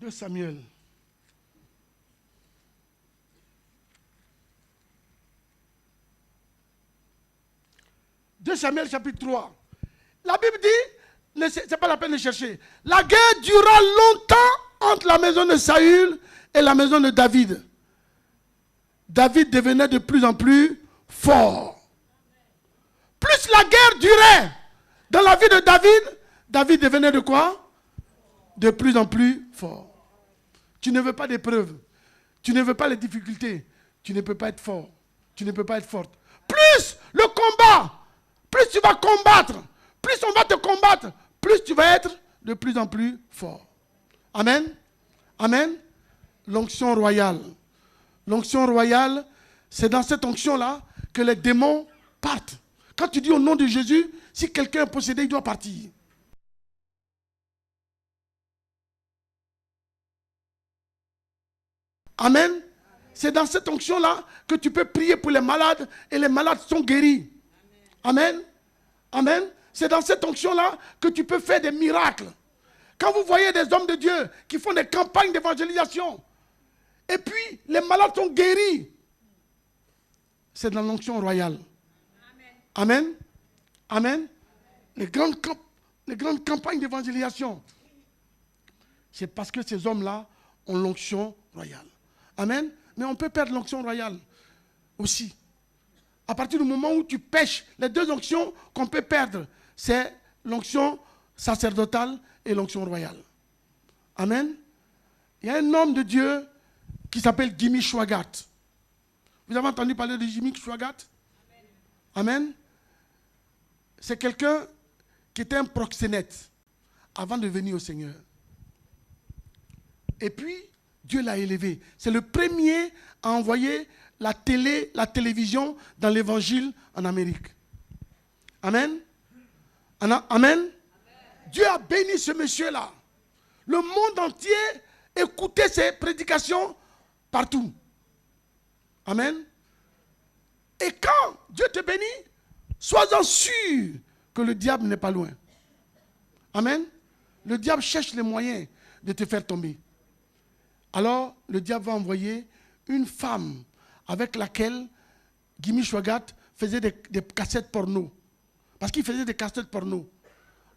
Samuel. 2 Samuel chapitre 3. La Bible dit, ce n'est pas la peine de chercher. La guerre dura longtemps entre la maison de Saül et la maison de David. David devenait de plus en plus fort. Plus la guerre durait dans la vie de David, David devenait de quoi? De plus en plus fort. Tu ne veux pas d'épreuves. Tu ne veux pas les difficultés. Tu ne peux pas être fort. Tu ne peux pas être forte. Plus le combat, plus tu vas combattre, plus on va te combattre, plus tu vas être de plus en plus fort. Amen. Amen. L'onction royale. L'onction royale, c'est dans cette onction-là que les démons partent. Quand tu dis au nom de Jésus, si quelqu'un est possédé, il doit partir. Amen. C'est dans cette onction-là que tu peux prier pour les malades et les malades sont guéris. Amen. Amen. C'est dans cette onction-là que tu peux faire des miracles. Quand vous voyez des hommes de Dieu qui font des campagnes d'évangélisation et puis les malades sont guéris, c'est dans l'onction royale. Amen. Amen. Les grandes campagnes d'évangélisation, c'est parce que ces hommes-là ont l'onction royale. Amen. Mais on peut perdre l'onction royale aussi. À partir du moment où tu pêches, les deux onctions qu'on peut perdre, c'est l'onction sacerdotale et l'onction royale. Amen. Il y a un homme de Dieu qui s'appelle Jimmy Swaggart. Vous avez entendu parler de Jimmy Swaggart? Amen. C'est quelqu'un qui était un proxénète avant de venir au Seigneur. Et puis, Dieu l'a élevé. C'est le premier à envoyer la télévision dans l'évangile en Amérique. Amen. Amen. Dieu a béni ce monsieur-là. Le monde entier écoutait ses prédications partout. Amen. Et quand Dieu te bénit, sois-en sûr que le diable n'est pas loin. Amen. Le diable cherche les moyens de te faire tomber. Alors, le diable va envoyer une femme avec laquelle Jimmy Swaggart faisait des cassettes porno. Parce qu'il faisait des cassettes porno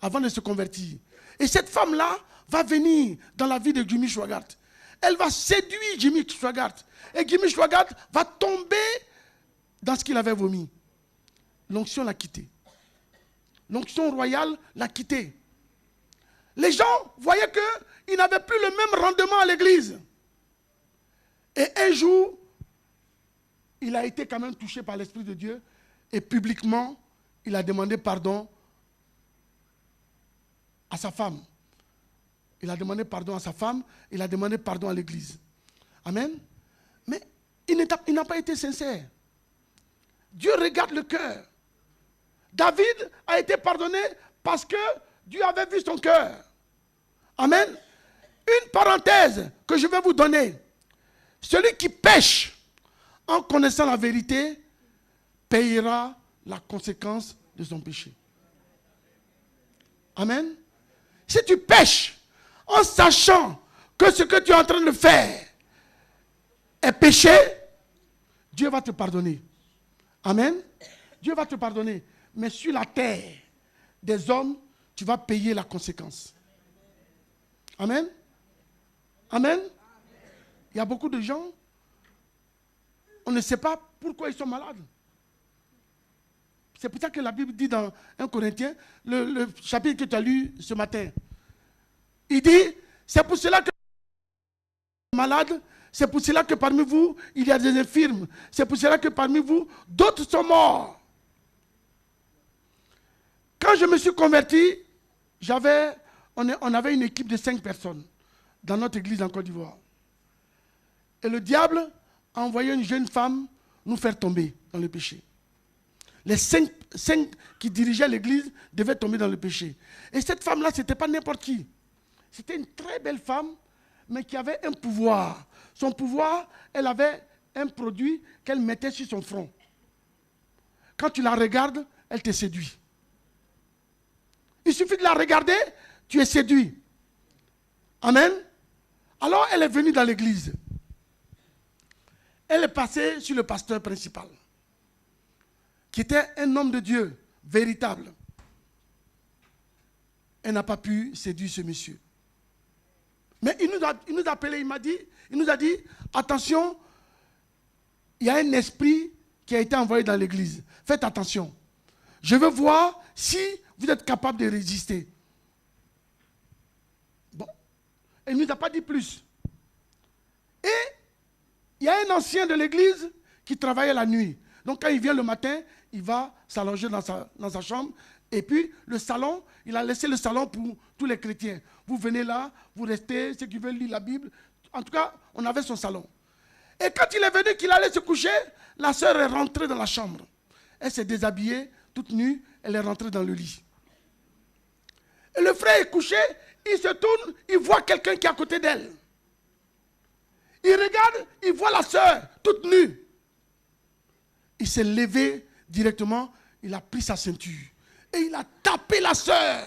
avant de se convertir. Et cette femme-là va venir dans la vie de Jimmy Swaggart. Elle va séduire Jimmy Swaggart. Et Jimmy Swaggart va tomber dans ce qu'il avait vomi. L'onction l'a quitté. L'onction royale l'a quitté. Les gens voyaient qu'il n'avait plus le même rendement à l'église. Et un jour, il a été quand même touché par l'Esprit de Dieu. Et publiquement, il a demandé pardon à sa femme. Il a demandé pardon à sa femme. Il a demandé pardon à l'église. Amen. Mais il n'a pas été sincère. Dieu regarde le cœur. David a été pardonné parce que Dieu avait vu son cœur. Amen. Une parenthèse que je vais vous donner. Celui qui pêche en connaissant la vérité payera la conséquence de son péché. Amen. Si tu pêches en sachant que ce que tu es en train de faire est péché, Dieu va te pardonner. Amen. Dieu va te pardonner. Mais sur la terre des hommes, tu vas payer la conséquence. Amen. Amen. Il y a beaucoup de gens, on ne sait pas pourquoi ils sont malades. C'est pour ça que la Bible dit dans 1 Corinthiens, le chapitre que tu as lu ce matin, il dit, c'est pour cela que malades, c'est pour cela que parmi vous, il y a des infirmes. C'est pour cela que parmi vous, d'autres sont morts. Quand je me suis converti, on avait une équipe de 5 personnes dans notre église en Côte d'Ivoire. Et le diable a envoyé une jeune femme nous faire tomber dans le péché. Les 5 qui dirigeaient l'église devaient tomber dans le péché. Et cette femme-là, ce n'était pas n'importe qui. C'était une très belle femme, mais qui avait un pouvoir. Son pouvoir, elle avait un produit qu'elle mettait sur son front. Quand tu la regardes, elle te séduit. Il suffit de la regarder, tu es séduit. Amen. Alors elle est venue dans l'église. Elle est passée sur le pasteur principal, qui était un homme de Dieu, véritable. Elle n'a pas pu séduire ce monsieur. Mais il nous a appelé, il nous a dit, attention, il y a un esprit qui a été envoyé dans l'église. Faites attention. Je veux voir si vous êtes capable de résister. Bon. Elle ne nous a pas dit plus. Et il y a un ancien de l'église qui travaillait la nuit. Donc quand il vient le matin, il va s'allonger dans sa chambre. Et puis le salon, il a laissé le salon pour tous les chrétiens. Vous venez là, vous restez, ceux qui veulent lire la Bible. En tout cas, on avait son salon. Et quand il est venu qu'il allait se coucher, la sœur est rentrée dans la chambre. Elle s'est déshabillée, toute nue, elle est rentrée dans le lit. Et le frère est couché, il se tourne, il voit quelqu'un qui est à côté d'elle. Il regarde, il voit la sœur, toute nue. Il s'est levé directement, il a pris sa ceinture. Et il a tapé la sœur.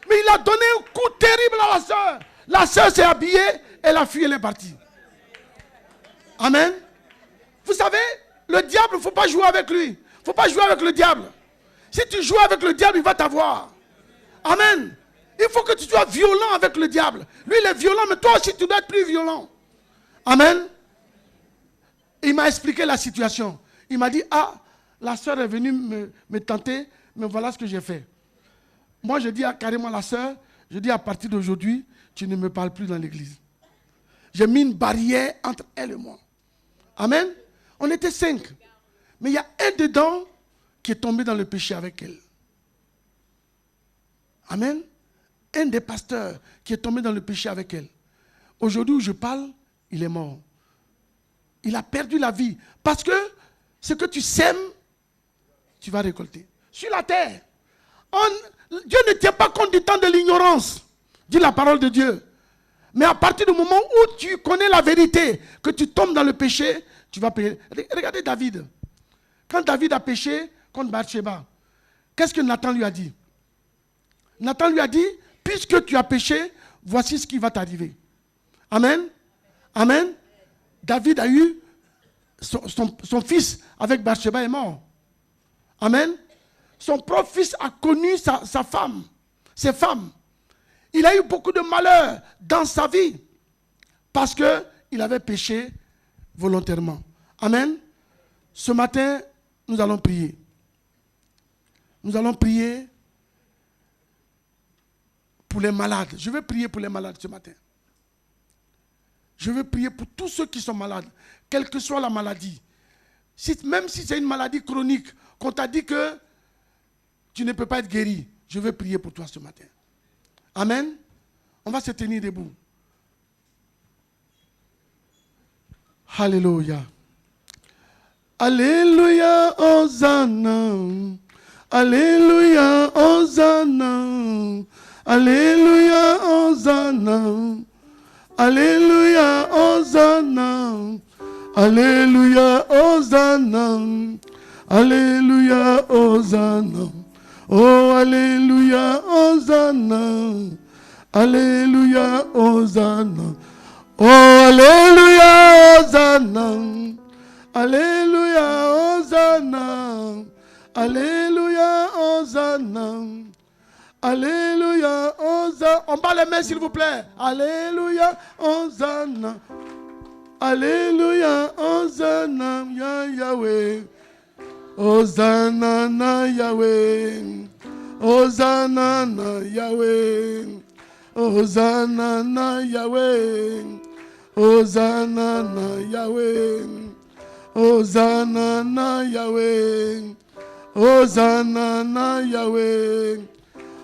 Mais il a donné un coup terrible à la sœur. La sœur s'est habillée, elle a fui, elle est partie. Amen. Vous savez, le diable, il ne faut pas jouer avec lui. Il ne faut pas jouer avec le diable. Si tu joues avec le diable, il va t'avoir. Amen. Il faut que tu sois violent avec le diable. Lui, il est violent, mais toi aussi, tu dois être plus violent. Amen. Il m'a expliqué la situation. Il m'a dit, la sœur est venue me tenter, mais voilà ce que j'ai fait. Moi, je dis carrément à la sœur, je dis à partir d'aujourd'hui, tu ne me parles plus dans l'église. J'ai mis une barrière entre elle et moi. Amen. On était 5. Mais il y a un dedans qui est tombé dans le péché avec elle. Amen. Un des pasteurs qui est tombé dans le péché avec elle. Aujourd'hui où je parle, il est mort. Il a perdu la vie. Parce que ce que tu sèmes, tu vas récolter. Sur la terre, Dieu ne tient pas compte du temps de l'ignorance, dit la parole de Dieu. Mais à partir du moment où tu connais la vérité, que tu tombes dans le péché, tu vas payer. Regardez David. Quand David a péché contre Bathsheba, qu'est-ce que Nathan lui a dit? Nathan lui a dit, puisque tu as péché, voici ce qui va t'arriver. Amen. Amen. David a eu son fils avec Bathsheba est mort. Amen. Son propre fils a connu sa femme, ses femmes. Il a eu beaucoup de malheur dans sa vie parce qu'il avait péché volontairement. Amen. Ce matin, nous allons prier. Nous allons prier pour les malades. Je veux prier pour les malades ce matin. Je veux prier pour tous ceux qui sont malades, quelle que soit la maladie. Même si c'est une maladie chronique, qu'on t'a dit que tu ne peux pas être guéri, je veux prier pour toi ce matin. Amen. On va se tenir debout. Alléluia. Alléluia, Hosanna. Alléluia, Hosanna. Alléluia, Hosanna. Alléluia, Hosanna. Alléluia, Hosanna. Alléluia, Hosanna. Oh, Alléluia, Hosanna. Alléluia, Hosanna. Oh, Alléluia, Hosanna. Alléluia, Hosanna. Alléluia, Hosanna. Alléluia, Hosanna. On bat les mains s'il vous plaît. Alléluia, Hosanna. Alléluia, Hosanna, Yahweh. Hosanna, na Yahweh. Hosanna, na Yahweh. Hosanna, na Yahweh. Hosanna, na Yahweh. Hosanna, na Yahweh. Hosanna, na Yahweh.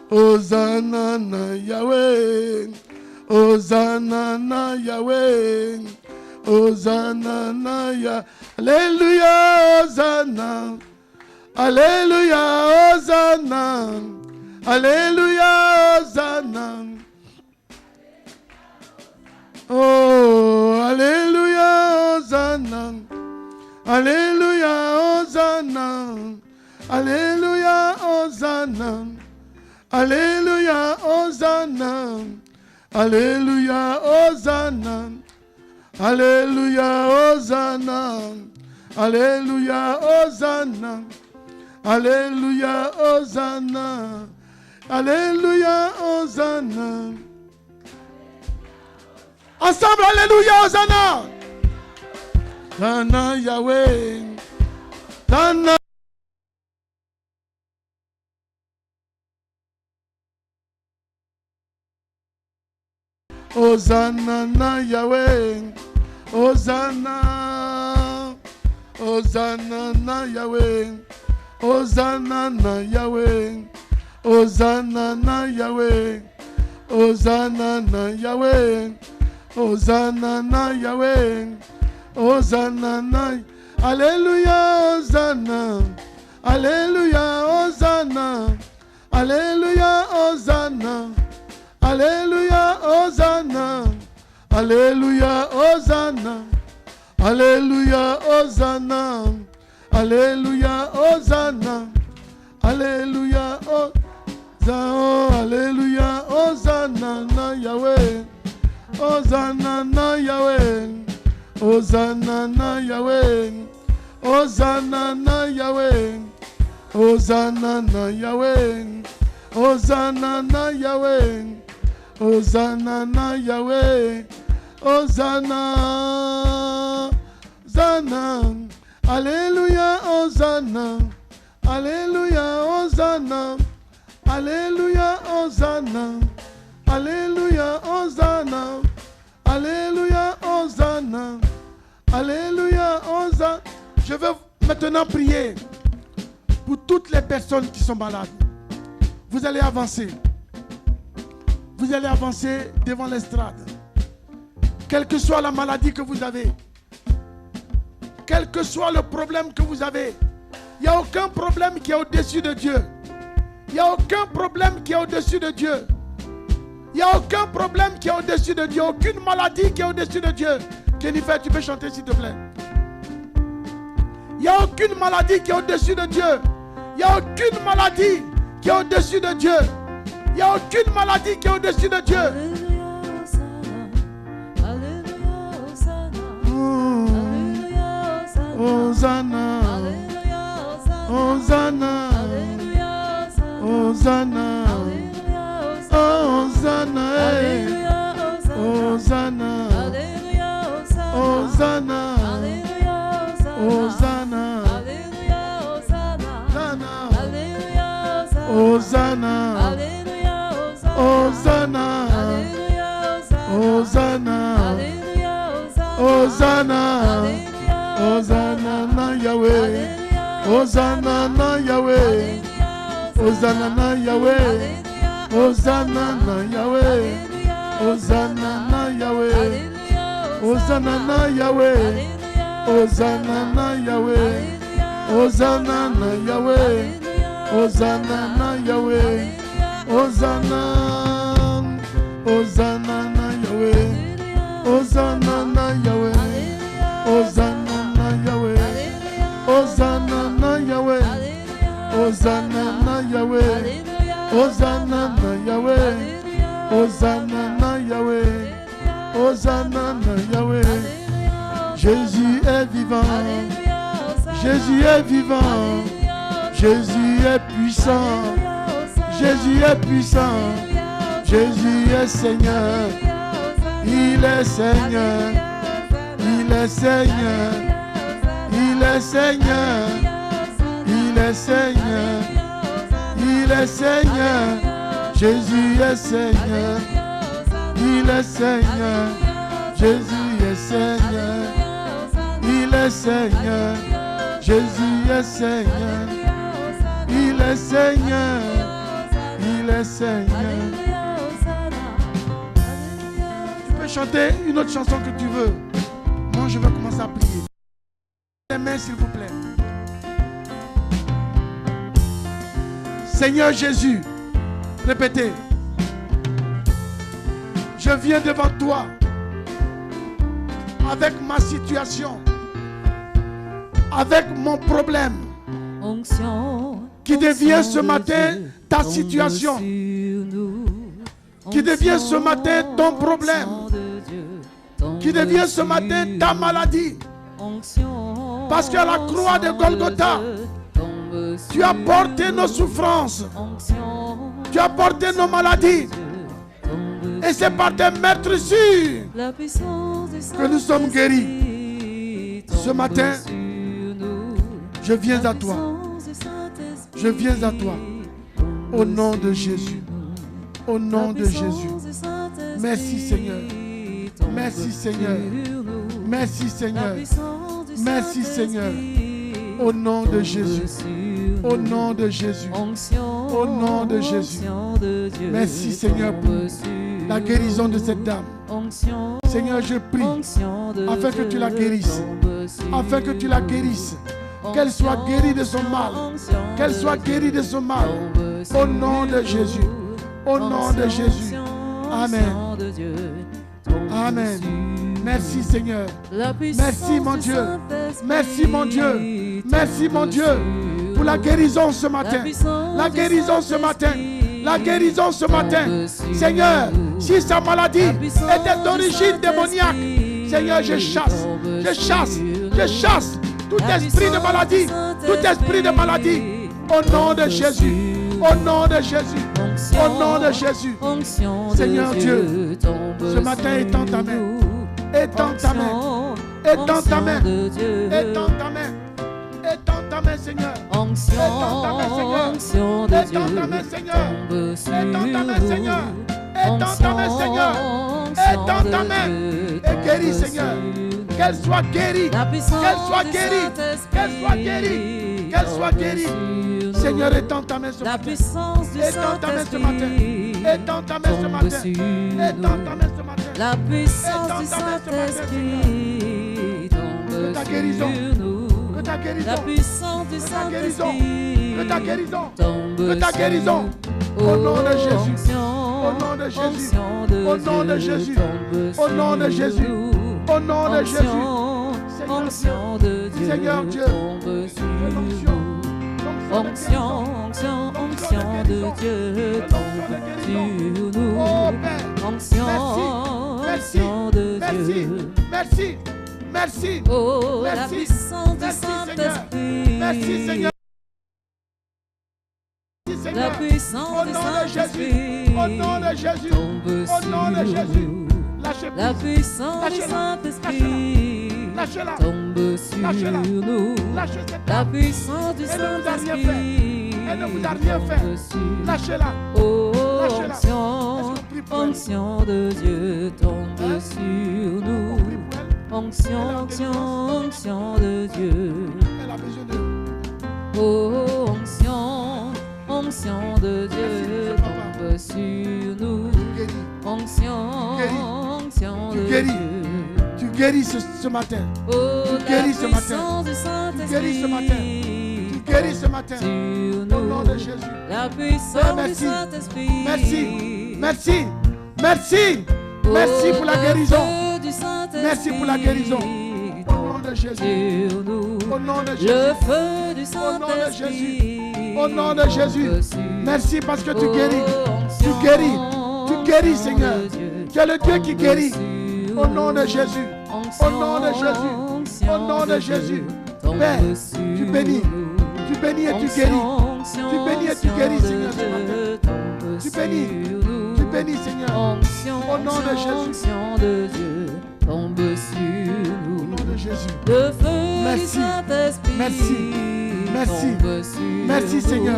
Hosanna, na Yahweh. Hosanna, na Yahweh. Hosanna, na Yahweh. Alléluia, Hosanna. Alléluia, Hosanna. Alléluia, Hosanna. Oh, Alléluia, Hosanna. Alléluia, Hosanna. Alléluia, Hosanna. Alléluia, Hosanna. Alléluia, Hosanna. Alléluia, Hosanna. Alléluia, Hosanna. Alléluia, Hosanna. Alléluia, Hosanna. Ensemble, Alléluia, Hosanna. Hosanna, Yahweh. Hosanna. Hosanna, na Yahweh. Hosanna. Hosanna, na Yahweh. Hosanna, na Yahweh. Hosanna, na Yahweh. Hosanna, na Yahweh. Hosanna, na Yahweh. Hosanna, na Alléluia, Hosanna. Alléluia, Hosanna. Alléluia, Hosanna. Alléluia, Hosanna. Alléluia, Hosanna. Alléluia, Hosanna. Alléluia, Hosanna. Alléluia, Hosanna. Alléluia, Hosanna, na Yahweh. Hosanna, na Yahweh. Hosanna, na Yahweh. Hosanna, na Yahweh. Hosanna, na Yahweh. Hosanna, na Yahweh. Hosanna, na Yahweh. Hosanna. Hosanna. Alléluia, Hosanna. Alléluia, Hosanna. Alléluia, Hosanna. Alléluia, Hosanna. Alléluia, Hosanna. Alléluia, Hosanna. Je veux maintenant prier pour toutes les personnes qui sont malades. Vous allez avancer. Vous allez avancer devant l'estrade. Quelle que soit la maladie que vous avez, quel que soit le problème que vous avez, Il n'y a aucun problème qui est au-dessus de Dieu. Il n'y a aucun problème qui est au-dessus de Dieu. Il n'y a aucun problème qui est au-dessus de Dieu. Aucune maladie qui est au-dessus de Dieu. Jennifer, tu peux chanter s'il te plaît. Il n'y a aucune maladie qui est au-dessus de Dieu. Il n'y a aucune maladie qui est au-dessus de Dieu. Il n'y a aucune maladie qui est au-dessus de Dieu. Hosanna, Hosanna, Hosanna, Hosanna, Hosanna, Hosanna, Hosanna, Hosanna, Hosanna, Hosanna, Hosanna, Hosanna na Yahweh, Hosanna na Yahweh, Hosanna na Yahweh, Hosanna na Yahweh, Hosanna na Yahweh, Hosanna na Yahweh, Hosanna na Yahweh, Hosanna na Yahweh, Hosanna na Yahweh, Hosanna, Hosanna na Yahweh, Hosanna na Yahweh, Hosanna na Yahweh, Hosanna na Yahweh, Hosanna na Yahweh, Hosanna na Yahweh, Hosanna na Yahweh, Hosanna na Yahweh. Jésus est vivant, Jésus est vivant, Jésus est puissant, Jésus est puissant, Jésus est Seigneur, il est Seigneur, il est Seigneur, il est Seigneur, il est Seigneur, il est Seigneur, Jésus est Seigneur, il est Seigneur, Jésus est Seigneur, il est Seigneur, Jésus est Seigneur, il est Seigneur, il est Seigneur. Tu peux chanter une autre chanson que tu veux. Moi, je vais commencer à prier. Les mains, s'il vous plaît. Seigneur Jésus, répétez. Je viens devant toi avec ma situation, avec mon problème, qui devient ce matin ta situation, qui devient ce matin ton problème, qui devient ce matin ta maladie. Parce qu'à la croix de Golgotha, tu as porté nos souffrances, tu as porté nos maladies. Et c'est par tes meurtrissures que nous sommes guéris. Ce matin, je viens à toi. Je viens à toi. Au nom de Jésus. Au nom de Jésus. Merci Seigneur. Merci Seigneur. Merci Seigneur. Merci Seigneur. Au nom de Jésus. Au nom de Jésus. Au nom de Jésus. Merci Seigneur pour la guérison de cette dame. Seigneur, je prie afin que tu la guérisses. Afin que tu la guérisses. Qu'elle soit guérie de son mal. Qu'elle soit guérie de son mal. Au nom de Jésus. Au nom de Jésus. Amen. Amen. Merci Seigneur. Merci mon Dieu. Merci mon Dieu. Merci mon Dieu. Pour la guérison ce matin. La guérison ce matin. La guérison ce matin. Seigneur, si sa maladie était d'origine démoniaque, Seigneur, je chasse tout esprit de maladie, tout esprit de maladie. Au nom de Jésus. Au nom de Jésus. Au nom de Jésus. Seigneur Dieu, ce matin, étends ta main. Étends ta main. Étends ta main. Étends ta main. Étends ta main, Seigneur. Étends ta main, Seigneur. Étends ta main, Seigneur. Étends ta main, Seigneur. Étends ta main, Seigneur. Étends ta main. Et guéris, Seigneur. Qu'elle soit guérie. Qu'elle soit guérie. Qu'elle soit guérie. Qu'elle soit guérie. Seigneur, étends ta main ce matin. Étends ta main ce matin. Étends ta main ce matin. Étends ta main ce matin. La puissance du Saint-Esprit Que ta guérison. Que ta guérison, La puissance du de ta guérison, Saint-Esprit de ta guérison, tombe de ta sur guérison. nous. Au nom de Jésus, Onction, au nom de Jésus, onction de au nom de Dieu Jésus, tombe au nom de sur Jésus, nous. au nom de Jésus. Onction, onction de Dieu Seigneur Dieu, tombe sur nous. Onction, onction, onction de Dieu tombe sur nous. Oh Père, Onction, merci, onction de merci, Dieu. merci, merci, Oh, la merci, puissance du merci, Seigneur. Saint-Esprit. Merci Seigneur. Merci, La Seigneur. puissance Au du nom de Jésus, Saint-Esprit au nom de Jésus, tombe au nom de sur Jésus. nous. Lâchez La prise, puissance du Lâchez-la. Saint-Esprit Lâchez-la. tombe sur Lâchez-la. nous. Lâchez cette La femme. puissance du Elle ne vous a rien Saint-Esprit Elle ne vous a rien fait. tombe sur Lâchez-la. Oh, Lâchez-la. Est-ce onction, qu'on prie pour elle? onction de Dieu tombe Hein? sur On nous. prie pour elle. Onction, Elle a onction, délivrance. onction de Dieu. Elle a besoin de Oh, onction, onction de Dieu Merci, papa. tombe sur nous. guérir. Onction, guéris. onction Tu de guéris. Dieu. Tu guéris ce matin. Oh, Tu la guéris ce matin. puissance du Tu guéris ce matin. Saint-Esprit Tu guéris ce matin. sur Au nom nous. de Jésus. La puissance merci. du Saint-Esprit. Merci. Merci. Merci. Merci pour la Oh, le guérison. feu du Saint-Esprit Merci pour la guérison. Au nom de Jésus. sur nous. Au nom de Le Jésus. feu du Au nom de Saint-Esprit. Au nom de Jésus. dessus. Merci parce que tu Oh, guéris. Tu onction, guéris. Tu guéris, Seigneur. de Dieu, Tu es le Dieu qui tombe guérit. sur Au nom de nous. Jésus. Onction, Au nom de Jésus. onction Au nom de Dieu, Jésus. tombe Père, sur tu bénis. nous. Tu bénis et tu Onction, guéris. onction, Tu bénis et tu onction guéris, de Seigneur, ce Dieu, matin. tombe Tu sur bénis. nous. Tu bénis, Seigneur. Onction, Au nom de onction, Jésus. onction de Dieu tombe sur Au nous. nom de Jésus. Le feu Merci. du Saint-Esprit Merci. Merci. tombe sur Merci, nous. Seigneur,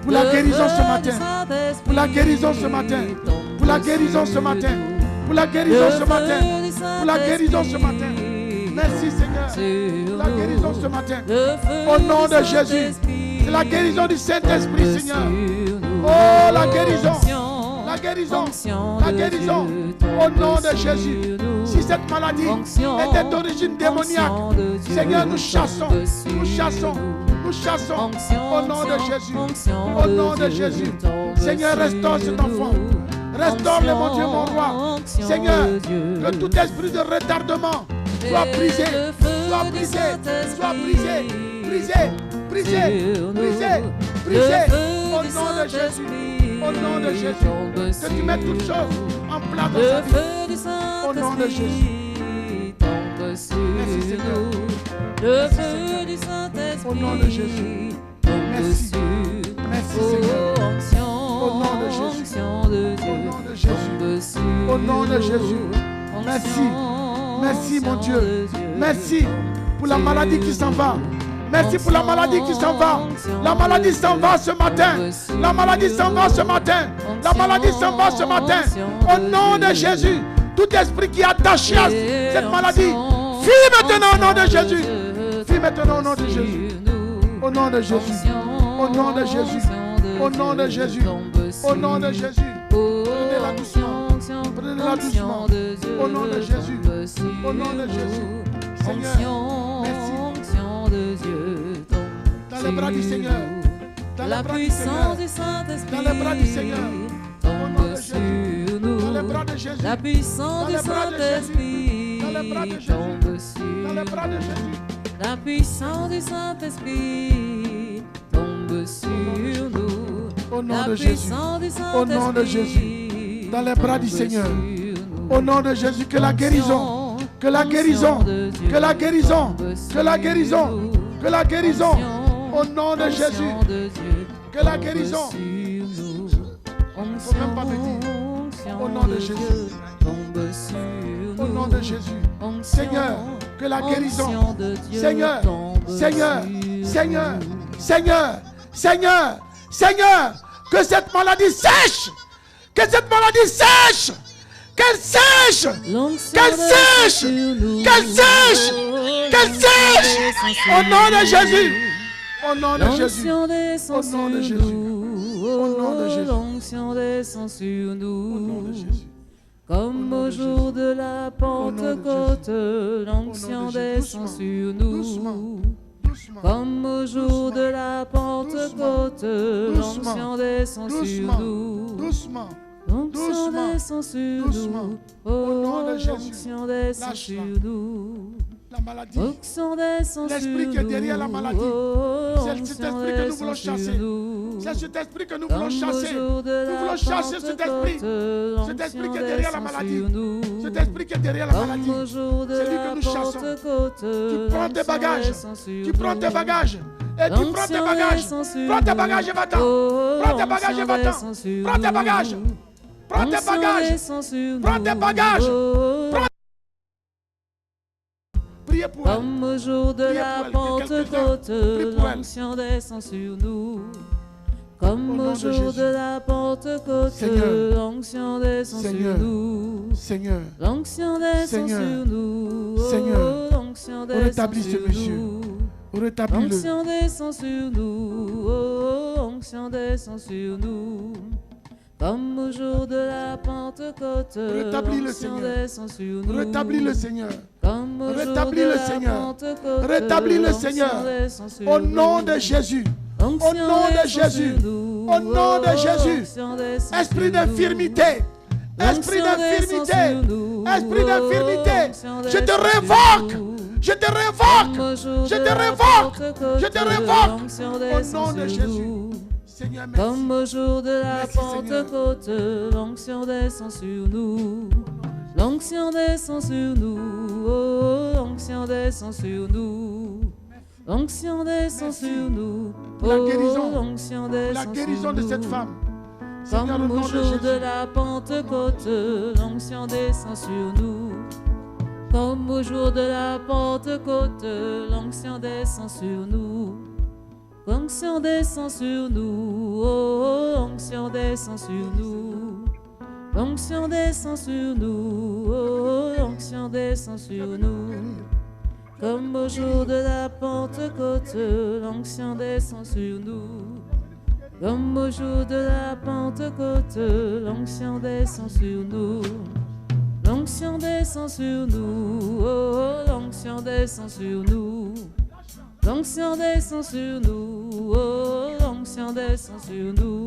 pour la Le guérison ce feu matin. du Saint-Esprit Pour la guérison ce matin. tombe Pour la guérison ce sur matin. nous. Pour la guérison Le ce feu matin. du Pour la guérison ce matin. Saint-Esprit Merci, Seigneur. sur Pour la nous. guérison ce matin. Le feu Au nom du de Jésus. Saint-Esprit C'est la guérison du Saint-Esprit, tombe Seigneur. sur nous. Oh, la guérison. Onction, La guérison. onction La de guérison. Dieu Au tombe nom de sur Jésus. nous. Si cette maladie Onction, était d'origine démoniaque, onction de Dieu Seigneur, nous tombe chassons. sur Nous chassons. nous. Nous chassons. Onction, Au nom de onction, Jésus. onction Au nom de Dieu Jésus. tombe Seigneur, sur restaure cet enfant. nous. Restaure-le, mon Dieu, mon roi. Onction Seigneur, de Dieu. que tout esprit de retardement soit brisé. Et le feu Soit du brisé. Saint-Esprit Soit brisé. Brisé. Brisé. sur nous. Brisé. Le Brisé. feu Au du nom de Jésus. Saint-Esprit Au nom de Jésus. tombe Que tu mettes toutes sur choses nous. en place dans Le sa vie. feu du Au nom de Saint-Esprit tombe sur Merci, Seigneur. nous. Le Merci, feu Seigneur. du Saint-Esprit Au nom de Jésus. tombe Merci. sur Merci, Oh, Seigneur. onction, Au nom de Jésus. onction de Dieu Au nom de Jésus. tombe sur Au nom de nous. Jésus. Merci. Onction, Merci, mon onction Dieu. de Dieu Merci pour la tombe maladie qui s'en va. Merci pour la maladie qui s'en va. Onction, La maladie s'en va ce matin. La maladie s'en va ce matin. La maladie s'en va ce matin. Au nom de Jésus. Tout esprit qui est attaché à cette maladie, fuis maintenant au nom de Jésus. Fuis maintenant au nom de Jésus. Au nom de Jésus. Au nom de Jésus. Au nom de Jésus. Au nom de Jésus. Prenez-la doucement. Prenez-la doucement. Au nom de Jésus. Au nom de Jésus. Seigneur, merci. Dans les bras du Seigneur. Dans La les bras du puissance Seigneur. du Saint-Esprit Dans les bras du Seigneur. Au nom tombe de Jésus. sur Dans les nous. bras de Jésus. La puissance Dans du les bras de Saint-Esprit Dans les bras de Jésus. tombe sur Dans les bras de nous. Jésus. La puissance du Saint-Esprit tombe sur nous. Au nom La de Jésus. puissance du Au nom de Saint-Esprit Jésus. Dans les bras du tombe Seigneur. sur nous. Au nom de Jésus, que la guérison, que la guérison, que la guérison, que la guérison, que la guérison, au nom de Jésus, que la guérison, faut même pas me dire, au nom de Jésus, au nom de Jésus, Seigneur, que la guérison, Seigneur, Seigneur, Seigneur, Seigneur, Seigneur, Seigneur, que cette maladie sèche, que cette maladie sèche, qu'elle sèche, qu'elle sèche, qu'elle sèche, qu'elle sèche, au nom de Jésus, au nom de Jésus, au nom de Jésus, au nom de Jésus, l'onction descend sur au nom de nous. Jésus. Comme au jour de la Pentecôte, l'onction Au nom de Jésus. descend Doucement. sur nous. Doucement. Comme au jour de la Pentecôte, l'onction descend sur nous. Doucement. L'onction descend sur nous. Oh, l'onction descend sur nous. La maladie. L'esprit qui est derrière la maladie. C'est cet esprit que nous voulons chasser. C'est cet esprit que nous voulons chasser. Nous voulons chasser cet esprit. Cet esprit qui est derrière la maladie. Cet esprit qui est derrière la maladie. C'est lui que nous chassons. Tu prends tes bagages. Tu prends tes bagages. Et tu prends tes bagages. Prends tes bagages et va-t'en. Prends tes bagages et va-t'en. Prends tes bagages. Prends tes bagages. Prends tes bagages. Comme au jour de la Pentecôte, l'onction descend sur nous. Comme au jour de la Pentecôte, l'onction descend sur nous. Seigneur, l'onction descend sur nous. Seigneur, l'onction descend sur nous. L'onction descend sur nous. L'onction descend sur nous. Comme au jour de la Pentecôte, l'onction descend sur nous. Rétablis le Seigneur. Comme au Rétablis jour de le la Seigneur. Pentecôte, Rétablis le Seigneur. Au nom de Jésus. Au nom de Jésus. Au nom de Jésus. Esprit d'infirmité. Esprit d'infirmité. Esprit d'infirmité. Je te révoque. Je te révoque. Je te révoque. Je te révoque. Au nom de Jésus. Seigneur, merci. Comme au jour de la Merci, Pentecôte, l'onction descend sur nous. L'onction descend sur nous. Oh, l'onction descend sur nous. L'onction descend sur nous. Pour la guérison, l'onction descend la guérison de cette femme. Seigneur, Comme au au nom de jour Jésus. de la Pentecôte, l'onction descend sur nous. Comme au jour de la Pentecôte, l'onction descend sur nous. L'onction descend sur nous, oh, l'onction descend sur nous. L'onction descend sur nous, oh, l'onction descend sur nous. Comme au jour de la Pentecôte, l'onction descend sur nous. Comme au jour de la Pentecôte, l'onction descend sur nous. L'onction descend sur nous, oh, l'onction descend sur nous. L'onction descend sur nous, oh, l'onction descend sur nous.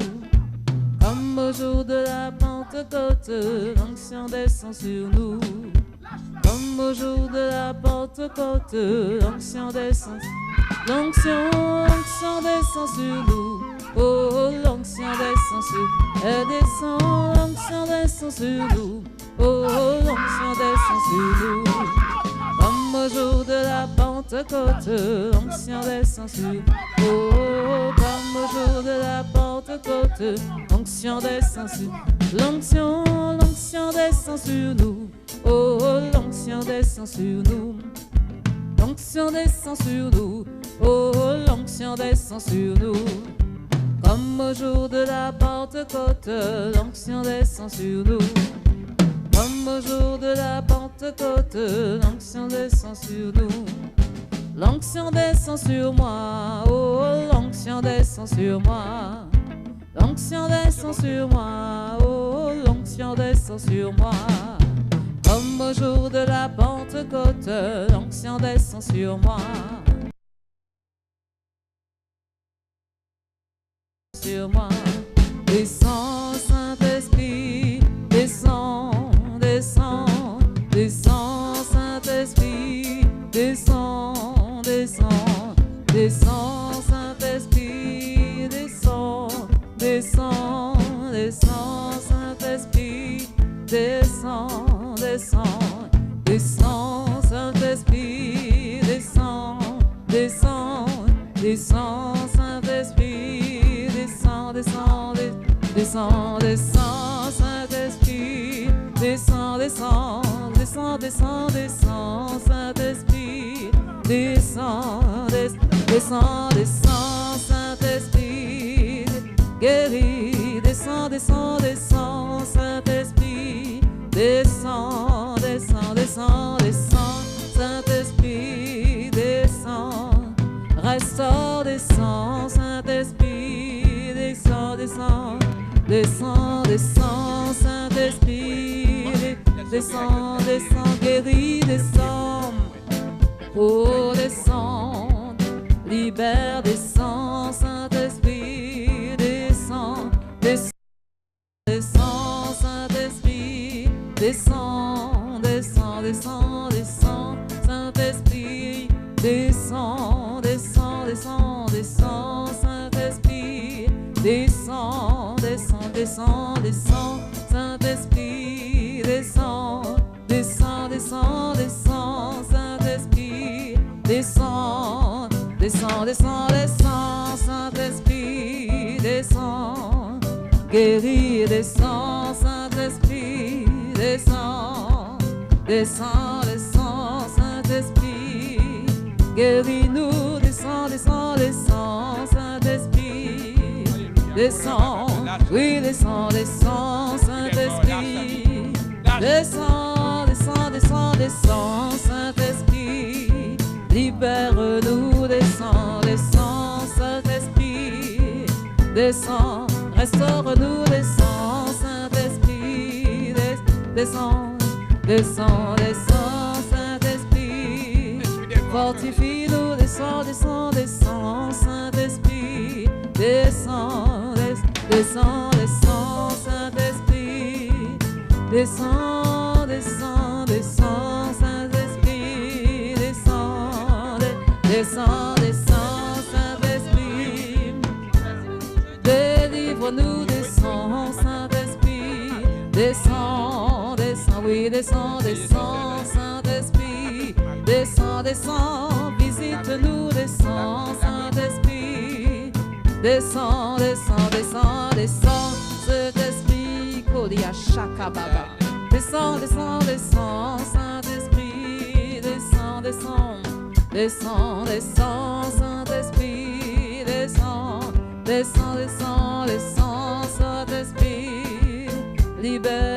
Comme au jour de la Pentecôte, l'onction descend sur nous. Comme au jour de la Pentecôte, l'onction descend. L'onction descend sur nous, oh, l'onction descend sur. Elle descend, l'onction descend sur nous, oh, l'onction descend sur nous. Comme au jour de la Pentecôte, l'onction descend sur nous. Oh, comme au jour de la Pentecôte, l'onction descend sur. L'onction descend sur nous. Oh, l'onction descend sur nous. L'onction descend sur nous. Oh, l'onction descend sur nous. Comme au jour de la Pentecôte, l'onction descend sur nous. Comme au jour de la Pentecôte, l'onction descend sur nous. L'onction descend sur moi, oh, l'onction descend sur moi. L'onction descend sur moi, oh, l'onction descend sur moi. Comme au jour de la Pentecôte, l'onction descend sur moi. Sur moi, descends, Saint-Esprit, descends. Descends, descends, Saint-Esprit, descends, descends, descends, Saint-Esprit, descends, descends, descends, Saint-Esprit, descends, descends, descends, Saint-Esprit, descends, descends, descends, Saint-Esprit, descends, descends, descends, descends, Saint-Esprit. Descends, descends, descends, descends, descends, Saint-Esprit. Descends, descends, descends, Saint-Esprit. Guéris, descends, descends, descends, Saint-Esprit. Descends, descends, descends, descends, Saint-Esprit. Descends, restaure, descends, Saint-Esprit. Descends, descends, descends, descends, Saint-Esprit. Descends, descends, guéris, descends. Oh, descends, libère, descends, Saint-Esprit, descends, descends, descends, Saint-Esprit, descends, descends, descends, descends, Saint-Esprit, descends, descends, descends, descends, Saint-Esprit, descends, descends, descends, descends, Saint-Esprit, descends, descends, descends, descends, Saint-Esprit, descends, descends, descends, descends, Saint-Esprit, descends, guéris, descends, Saint-Esprit, descends, descends, descends, Saint-Esprit, guéris-nous, descends, descends, descends, Saint-Esprit, descends, oui, descends, descends, Saint-Esprit, descends, descends, descends, descends, Saint-Esprit, libère-nous, descends, descends, Saint-Esprit, descends, restaure-nous, descends, Saint-Esprit, descends, descends, descends, Saint-Esprit, fortifie-nous, descends, descends, descends, Saint-Esprit, descends, descends, descends, Saint-Esprit, descends, descends, descends, Saint-Esprit, descends, descends, descends, Saint-Esprit, délivre-nous, descends, Saint-Esprit, descends, descends, oui, descends, descends, Saint-Esprit, descends, descends, visite-nous, descends, Saint-Esprit, descends, descends, descends, descends, Saint-Esprit, Kodia Shakababa, descends, descends, descends, Saint-Esprit, descends, descends, descends, descends, Saint-Esprit, descends, descends, descends, descends, Saint-Esprit, libère.